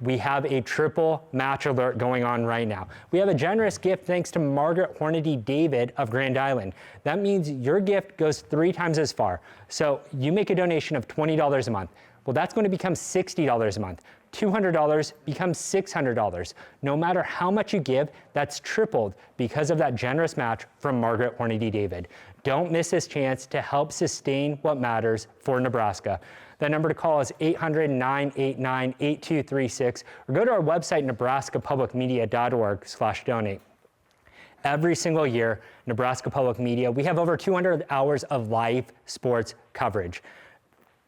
we have a triple match alert going on right now. We have a generous gift thanks to Margaret Hornady David of Grand Island. That means your gift goes 3 times as far. So you make a donation of $20 a month. Well, that's going to become $60 a month. $200 becomes $600. No matter how much you give, that's tripled because of that generous match from Margaret Hornady David. Don't miss this chance to help sustain what matters for Nebraska. That number to call is 800-989-8236 or go to our website, nebraskapublicmedia.org/donate. Every single year, Nebraska Public Media, we have over 200 hours of live sports coverage.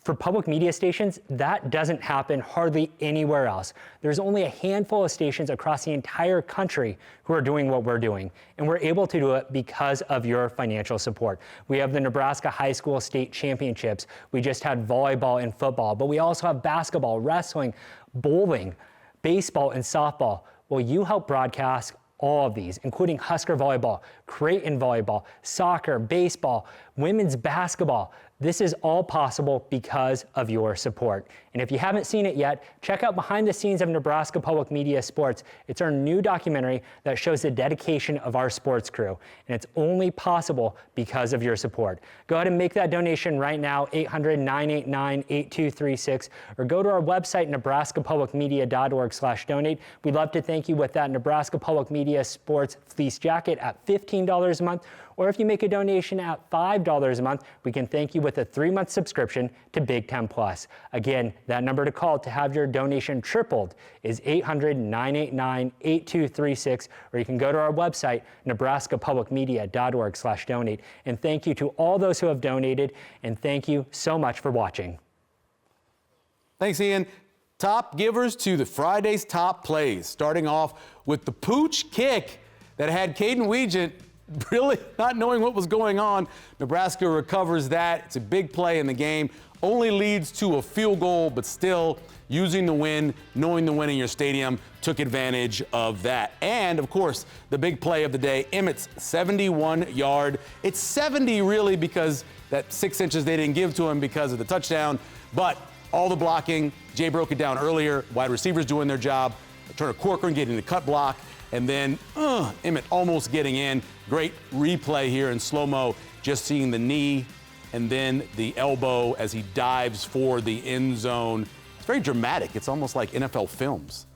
For public media stations, that doesn't happen hardly anywhere else. There's only a handful of stations across the entire country who are doing what we're doing, and we're able to do it because of your financial support. We have the Nebraska High School State Championships. We just had volleyball and football, but we also have basketball, wrestling, bowling, baseball, and softball. Well, you help broadcast all of these, including Husker volleyball, Creighton volleyball, soccer, baseball, women's basketball. This is all possible because of your support. And if you haven't seen it yet, check out Behind the Scenes of Nebraska Public Media Sports. It's our new documentary that shows the dedication of our sports crew. And it's only possible because of your support. Go ahead and make that donation right now, 800-989-8236, or go to our website, nebraskapublicmedia.org/donate. We'd love to thank you with that Nebraska Public Media Sports Fleece Jacket at $15 a month. Or if you make a donation at $5 a month, we can thank you with a 3-month subscription to Big Ten Plus. Again, that number to call to have your donation tripled is 800-989-8236, or you can go to our website, nebraskapublicmedia.org/donate. And thank you to all those who have donated, and thank you so much for watching. Thanks, Ian. Top givers to the Friday's top plays, starting off with the pooch kick that had Caden Weegent really not knowing what was going on. Nebraska recovers that. It's a big play in the game. Only leads to a field goal, but still using the win, knowing the win in your stadium, took advantage of that. And, of course, the big play of the day, Emmett's 71-yard. It's 70 really because that 6 inches they didn't give to him because of the touchdown. But all the blocking, Jay broke it down earlier, wide receivers doing their job, Turner Corcoran getting the cut block, and then Emmett almost getting in. Great replay here in slow-mo, just seeing the knee and then the elbow as he dives for the end zone. It's very dramatic. It's almost like NFL films.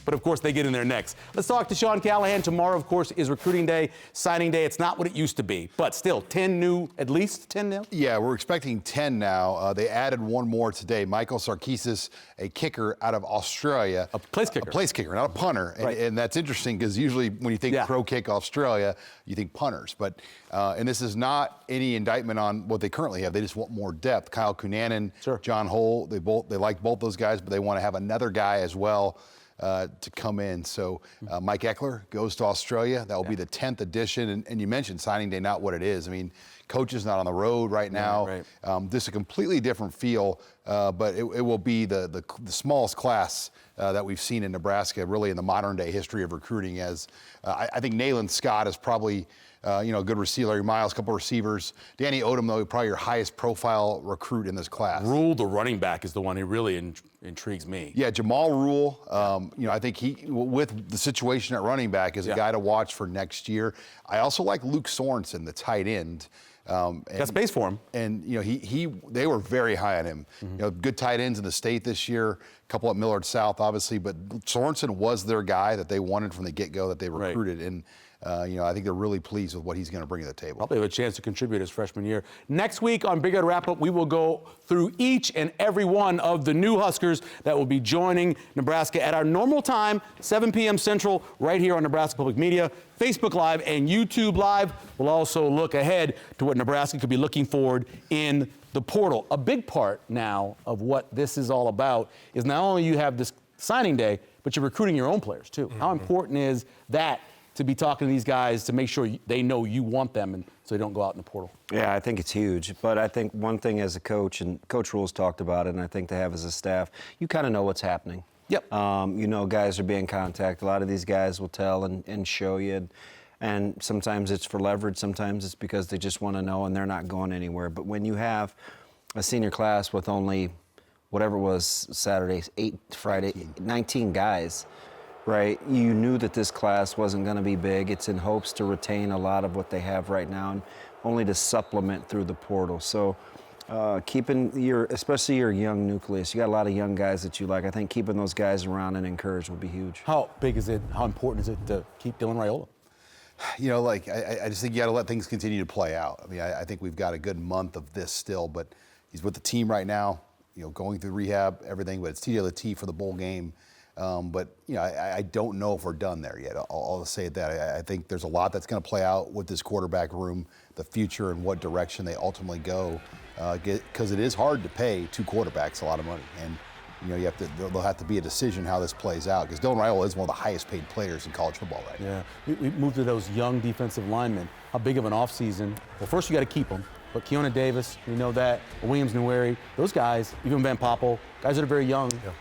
But, of course, they get in there next. Let's talk to Sean Callahan. Tomorrow, of course, is recruiting day, signing day. It's not what it used to be, but still 10 new, at least 10 now? Yeah, we're expecting 10 now. They added one more today. Michael Sarkissis, a kicker out of Australia. A place kicker. A place kicker, not a punter. Right. And that's interesting because usually when you think pro kick Australia, you think punters. But and this is not any indictment on what they currently have. They just want more depth. Kyle Cunanan, John Hull, they like both those guys, but they want to have another guy as well. to come in. So Mike Eckler goes to Australia. That will be the 10th edition. And you mentioned signing day, not what it is. I mean, coach is not on the road right now. Right. This is a completely different feel, but it will be the smallest class that we've seen in Nebraska, really in the modern day history of recruiting. As I think Nayland Scott is probably a good receiver. Larry Miles, a couple receivers. Danny Odom, though, probably your highest profile recruit in this class. Rule, the running back, is the one who really intrigues me. Yeah, Jamal Rule. I think he, with the situation at running back, is a guy to watch for next year. I also like Luke Sorensen, the tight end. Got space for him. And they were very high on him. Good tight ends in the state this year. A couple at Millard South, obviously, but Sorensen was their guy that they wanted from the get-go, that they recruited. And I think they're really pleased with what he's going to bring to the table. Probably have a chance to contribute his freshman year. Next week on Big Red Wrap-Up, we will go through each and every one of the new Huskers that will be joining Nebraska at our normal time, 7 p.m. Central, right here on Nebraska Public Media, Facebook Live, and YouTube Live. We'll also look ahead to what Nebraska could be looking forward in the portal. A big part now of what this is all about is not only you have this signing day, but you're recruiting your own players too. Mm-hmm. How important is that to be talking to these guys to make sure they know you want them and so they don't go out in the portal? Yeah, I think it's huge. But I think one thing as a coach, and Coach Rule's talked about it, and I think they have as a staff, you kind of know what's happening. Yep. Guys are being contacted. A lot of these guys will tell and show you. And sometimes it's for leverage. Sometimes it's because they just want to know and they're not going anywhere. But when you have a senior class with only, whatever it was, Saturday, 19 guys, right, you knew that this class wasn't going to be big. It's in hopes to retain a lot of what they have right now and only to supplement through the portal. So keeping especially your young nucleus, you got a lot of young guys that you like. I think keeping those guys around and encouraged will be huge. How big is it, how important is it to keep Dylan Raiola? I just think you got to let things continue to play out. I mean, I think we've got a good month of this still, but he's with the team right now, going through rehab, everything, but it's TLT for the bowl game. I don't know if we're done there yet. I'll just say that. I think there's a lot that's going to play out with this quarterback room, the future and what direction they ultimately go, because it is hard to pay two quarterbacks a lot of money. And, there'll have to be a decision how this plays out, because Dylan Raiola is one of the highest paid players in college football right now. Yeah, we moved to those young defensive linemen. How big of an offseason? Well, first you got to keep them. But Keona Davis, we know that. Williams Nwaneri, those guys, even Van Poppel, guys that are very young. Yeah.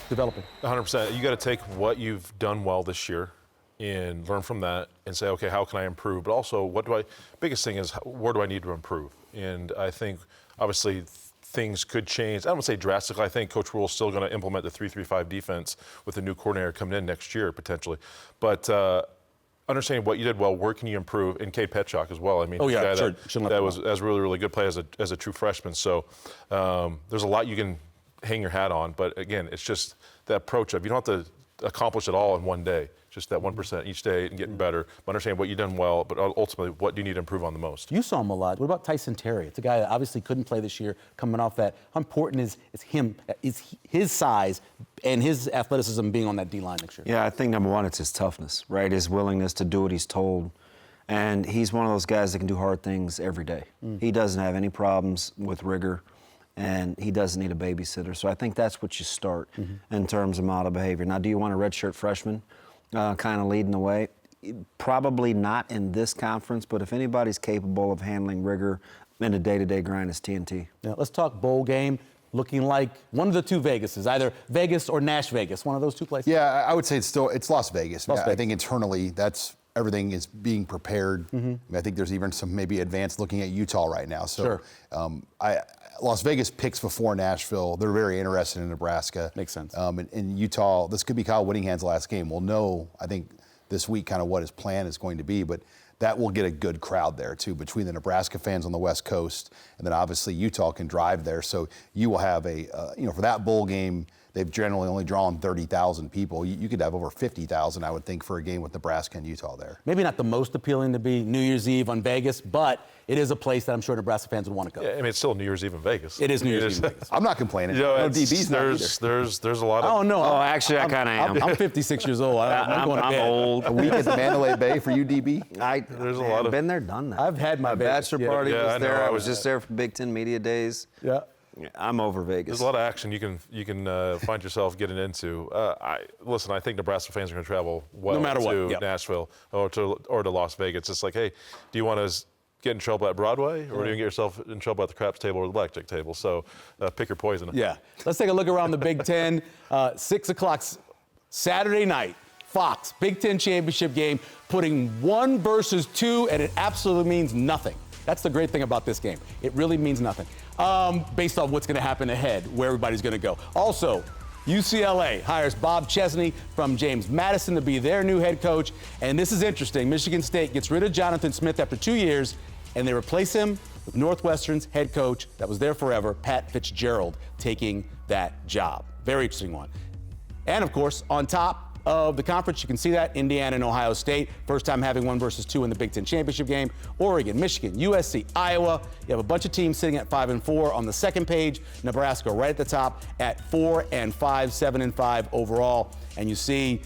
Developing. 100%. You got to take what you've done well this year and learn from that and say, okay, how can I improve? But also, biggest thing is, where do I need to improve? And I think, obviously, things could change. I don't want to say drastically. I think Coach Rule is still going to implement the 3-3-5 defense with the new coordinator coming in next year, potentially. But understanding what you did well, where can you improve? And Cade Petchock as well. I mean, that was really, really good play as a true freshman. So there's a lot you can hang your hat on, but again, it's just the approach of, you don't have to accomplish it all in one day, just that 1% each day and getting better, understand what you've done well, but ultimately, what do you need to improve on the most? You saw him a lot. What about Tyson Terry? It's a guy that obviously couldn't play this year, coming off that. How important is his size and his athleticism being on that D-line next year? Yeah, I think number one, it's his toughness, right? His willingness to do what he's told. And he's one of those guys that can do hard things every day. He doesn't have any problems with rigor, and he doesn't need a babysitter. So I think that's what you start in terms of model behavior. Now, do you want a redshirt freshman kind of leading the way? Probably not in this conference, but if anybody's capable of handling rigor in a day-to-day grind, it's TNT. Now, let's talk bowl game. Looking like one of the two Vegases, either Vegas or Nash Vegas, one of those two places. Yeah, I would say it's Las Vegas. I think internally everything is being prepared. I think there's even some maybe advanced looking at Utah right now. So Las Vegas picks before Nashville. They're very interested in Nebraska. Makes sense. In Utah, this could be Kyle Whittingham's last game. We'll know, I think, this week kind of what his plan is going to be, but that will get a good crowd there too, between the Nebraska fans on the West Coast, and then obviously Utah can drive there. So you will have for that bowl game, they've generally only drawn 30,000 people. You could have over 50,000, I would think, for a game with Nebraska and Utah there. Maybe not the most appealing to be New Year's Eve on Vegas, but it is a place that I'm sure Nebraska fans would want to go. Yeah, I mean, it's still New Year's Eve in Vegas. It is New Year's Eve in Vegas. I'm not complaining. No DB's not either. There's a lot of. Oh no! Actually, I kind of am. I'm 56 years old. I'm going to bed. Old. A week at the Mandalay Bay for you, DB? There's a lot of. Been there, done that. I've had my bachelor party Yeah, was I know. there. I was just there for Big Ten Media Days. Yeah. I'm over Vegas. There's a lot of action you can find yourself getting into. I think Nebraska fans are going to travel well No matter what, to yep. Nashville or to Las Vegas. It's like, hey, do you want to get in trouble at Broadway, or do you get yourself in trouble at the craps table or the blackjack table? So pick your poison. Yeah. Let's take a look around the Big Ten. 6 o'clock Saturday night, Fox, Big Ten championship game, putting 1 versus 2, and it absolutely means nothing. That's the great thing about this game. It really means nothing. Based on what's going to happen ahead, where everybody's going to go. Also, UCLA hires Bob Chesney from James Madison to be their new head coach. And this is interesting. Michigan State gets rid of Jonathan Smith after 2 years, and they replace him with Northwestern's head coach that was there forever, Pat Fitzgerald, taking that job. Very interesting one. And, of course, on top of the conference, you can see that Indiana and Ohio State, first time having 1 versus 2 in the Big Ten championship game. Oregon, Michigan, USC, Iowa. You have a bunch of teams sitting at 5-4 on the second page. Nebraska right at the top at 4-5, 7-5 overall. And you see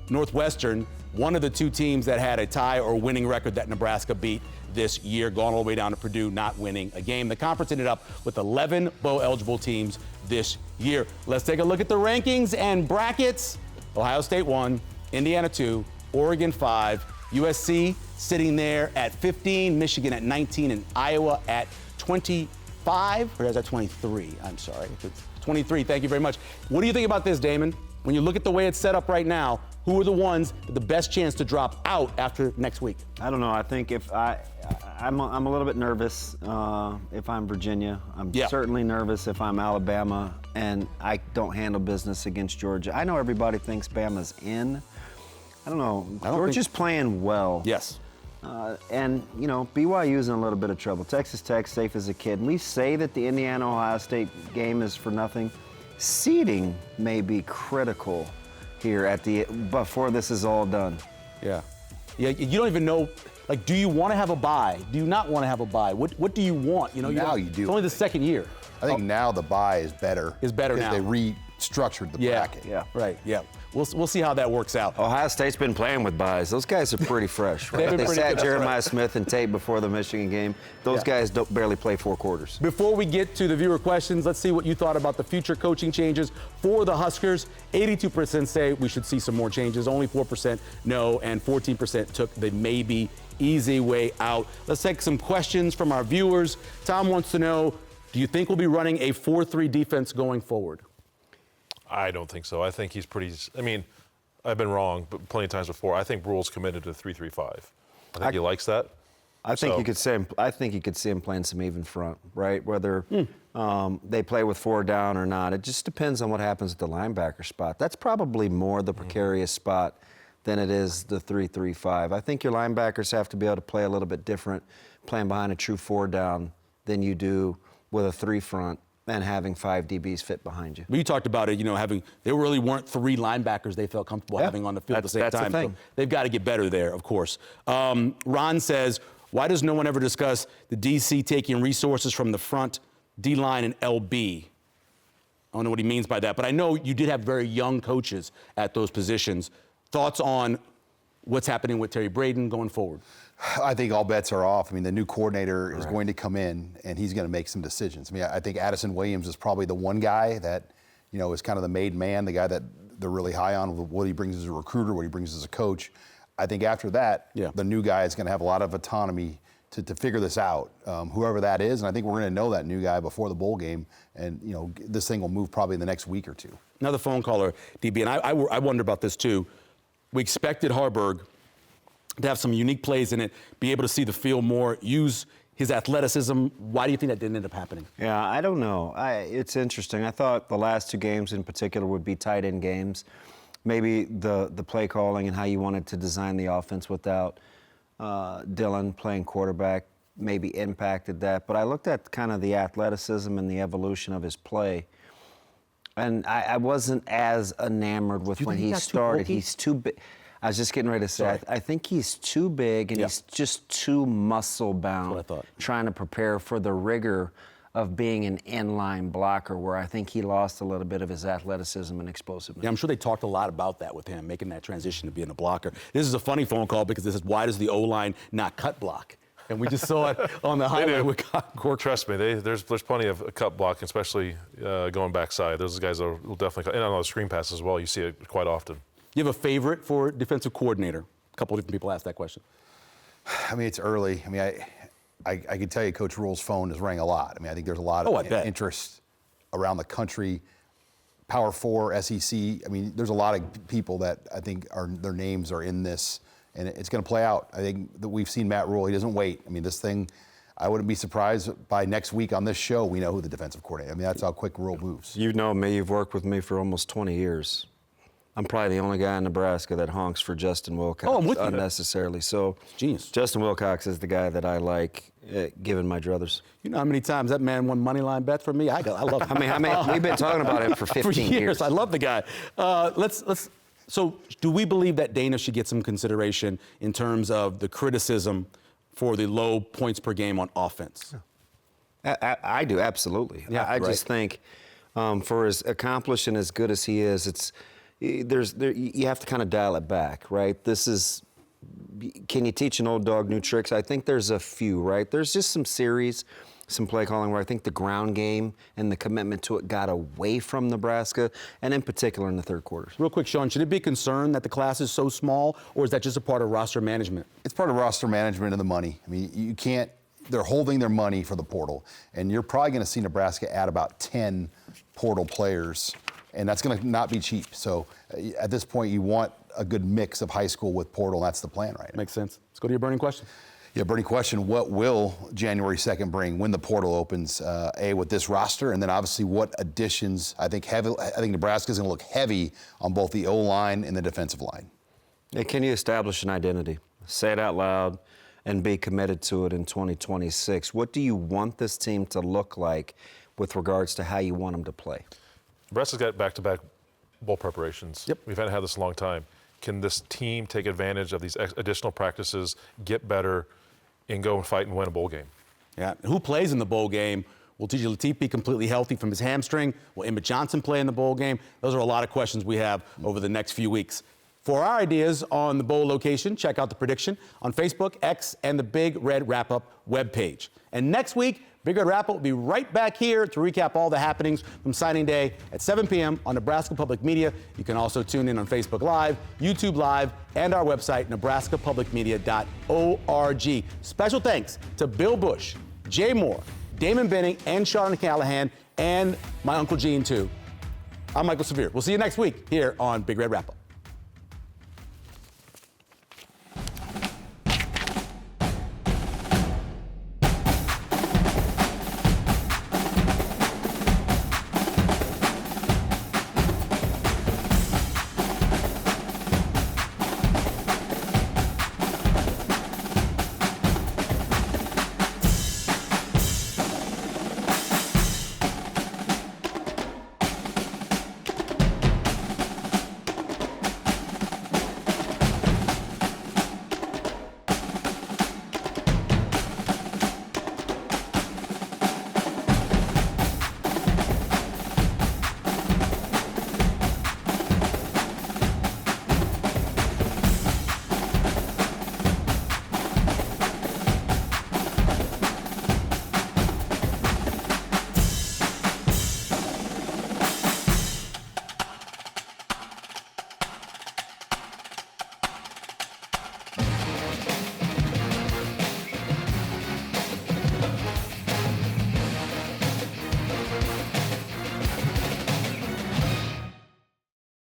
Northwestern, one of the 2 teams that had a tie or winning record that Nebraska beat this year, gone all the way down to Purdue, not winning a game. The conference ended up with 11 bowl-eligible teams this year. Let's take a look at the rankings and brackets. Ohio State 1, Indiana 2, Oregon 5, USC sitting there at 15, Michigan at 19, and Iowa at 25. Or is that 23? I'm sorry. It's 23. Thank you very much. What do you think about this, Damon? When you look at the way it's set up right now, who are the ones with the best chance to drop out after next week? I don't know. I think if I'm a little bit nervous if I'm Virginia. I'm certainly nervous if I'm Alabama, and I don't handle business against Georgia. I know everybody thinks Bama's in. I don't know. Georgia's playing well. Yes. And, you know, BYU's in a little bit of trouble. Texas Tech, safe as a kid. And we say that the Indiana-Ohio State game is for nothing. Seeding may be critical here before this is all done. Yeah. Yeah, you don't even know, like, do you want to have a bye? Do you not want to have a bye? What do you want? You know, Now you do. It's only the second year. I think now the bye is better. Is better because now. they restructured the bracket. Yeah. Right, yeah. We'll see how that works out. Ohio State's been playing with buys. Those guys are pretty fresh. Right? They've been They pretty sat good. Jeremiah Smith and Tate before the Michigan game. Those guys barely play 4 quarters. Before we get to the viewer questions, let's see what you thought about the future coaching changes for the Huskers. 82% say we should see some more changes. Only 4% no, and 14% took the maybe easy way out. Let's take some questions from our viewers. Tom wants to know, do you think we'll be running a 4-3 defense going forward? I don't think so. I think he's pretty. I mean, I've been wrong, but plenty of times before. I think Rule's committed to 3-3-5. I think he likes that. I think So- you could say. I think you could see him playing some even front, right? Whether they play with 4 down or not, it just depends on what happens at the linebacker spot. That's probably more the precarious spot than it is the 3-3-5. I think your linebackers have to be able to play a little bit different, playing behind a true 4 down than you do with a 3 front and having 5 DBs fit behind you. You talked about it, you know, there really weren't 3 linebackers they felt comfortable having on the field at the same That's the time. thing. So they've got to get better there, of course. Ron says, why does no one ever discuss the DC taking resources from the front, D-line, and LB? I don't know what he means by that, but I know you did have very young coaches at those positions. Thoughts on what's happening with Terry Braden going forward? I think all bets are off. I mean, the new coordinator is going to come in, and he's going to make some decisions. I mean, I think Addison Williams is probably the one guy that, you know, is kind of the made man, the guy that they're really high on, what he brings as a recruiter, what he brings as a coach. I think after that, the new guy is going to have a lot of autonomy to figure this out, whoever that is. And I think we're going to know that new guy before the bowl game. And, you know, this thing will move probably in the next week or 2. Another phone caller, DB, and I wonder about this too. We expected Harburg to have some unique plays in it, be able to see the field more, use his athleticism. Why do you think that didn't end up happening? Yeah, I don't know. It's interesting. I thought the last 2 games in particular would be tight end games. Maybe the play calling and how you wanted to design the offense without Dillon playing quarterback maybe impacted that. But I looked at kind of the athleticism and the evolution of his play, and I wasn't as enamored with when he started. He's too big. I was just getting ready to say, I think he's too big and he's just too muscle-bound. That's what I thought. Trying to prepare for the rigor of being an inline blocker, where I think he lost a little bit of his athleticism and explosiveness. Yeah, I'm sure they talked a lot about that with him, making that transition to being a blocker. This is a funny phone call because this is, why does the O-line not cut block? And we just saw it on the highlight do. with Gork. Trust me, there's plenty of cut blocking, especially going backside. Those guys will definitely, and on the screen pass as well, you see it quite often. You have a favorite for defensive coordinator? A couple of different people asked that question. I mean, it's early. I mean, I can tell you Coach Rule's phone is ringing a lot. I mean, I think there's a lot Oh, I of bet. interest around the country. Power 4, SEC. I mean, there's a lot of people that I think their names are in this, and it's going to play out. I think that we've seen Matt Rule. He doesn't wait. I mean, this thing, I wouldn't be surprised by next week on this show we know who the defensive coordinator. I mean, that's how quick Rule moves. You know me. You've worked with me for almost 20 years. I'm probably the only guy in Nebraska that honks for Justin Wilcox Oh, I'm with you. unnecessarily. So, Genius. Justin Wilcox is the guy that I like, given my druthers. You know how many times that man won money line bet for me? I love him. I mean, we've been talking about it for 15 for years. I love the guy. So, do we believe that Dana should get some consideration in terms of the criticism for the low points per game on offense? I do, absolutely. Yeah, I just think for as accomplished and as good as he is, you have to kind of dial it back, right? Can you teach an old dog new tricks? I think there's a few, right? There's just some series, some play calling where I think the ground game and the commitment to it got away from Nebraska, and in particular in the third quarters. Real quick, Sean, should it be a concern that the class is so small, or is that just a part of roster management? It's part of roster management and the money. I mean, you can't. They're holding their money for the portal, and you're probably going to see Nebraska add about 10 portal players. And that's going to not be cheap. So at this point, you want a good mix of high school with portal. That's the plan right now. Makes sense. Let's go to your burning question. Yeah, burning question. What will January 2nd bring when the portal opens, with this roster? And then obviously what additions? I think Nebraska's going to look heavy on both the O-line and the defensive line. And can you establish an identity? Say it out loud and be committed to it in 2026. What do you want this team to look like with regards to how you want them to play? Nebraska's got back-to-back bowl preparations. Yep. We've had this a long time. Can this team take advantage of these additional practices, get better, and go and fight and win a bowl game? Yeah. Who plays in the bowl game? Will TJ Lateef be completely healthy from his hamstring? Will Emmett Johnson play in the bowl game? Those are a lot of questions we have over the next few weeks. For our ideas on the bowl location, check out the prediction on Facebook, X, and the Big Red Wrap-Up webpage. And next week, Big Red Wrap-Up will be right back here to recap all the happenings from signing day at 7 p.m. on Nebraska Public Media. You can also tune in on Facebook Live, YouTube Live, and our website, nebraskapublicmedia.org. Special thanks to Bill Bush, Jay Moore, Damon Benning, and Sean Callahan, and my Uncle Gene, too. I'm Michael Severe. We'll see you next week here on Big Red Wrap-Up.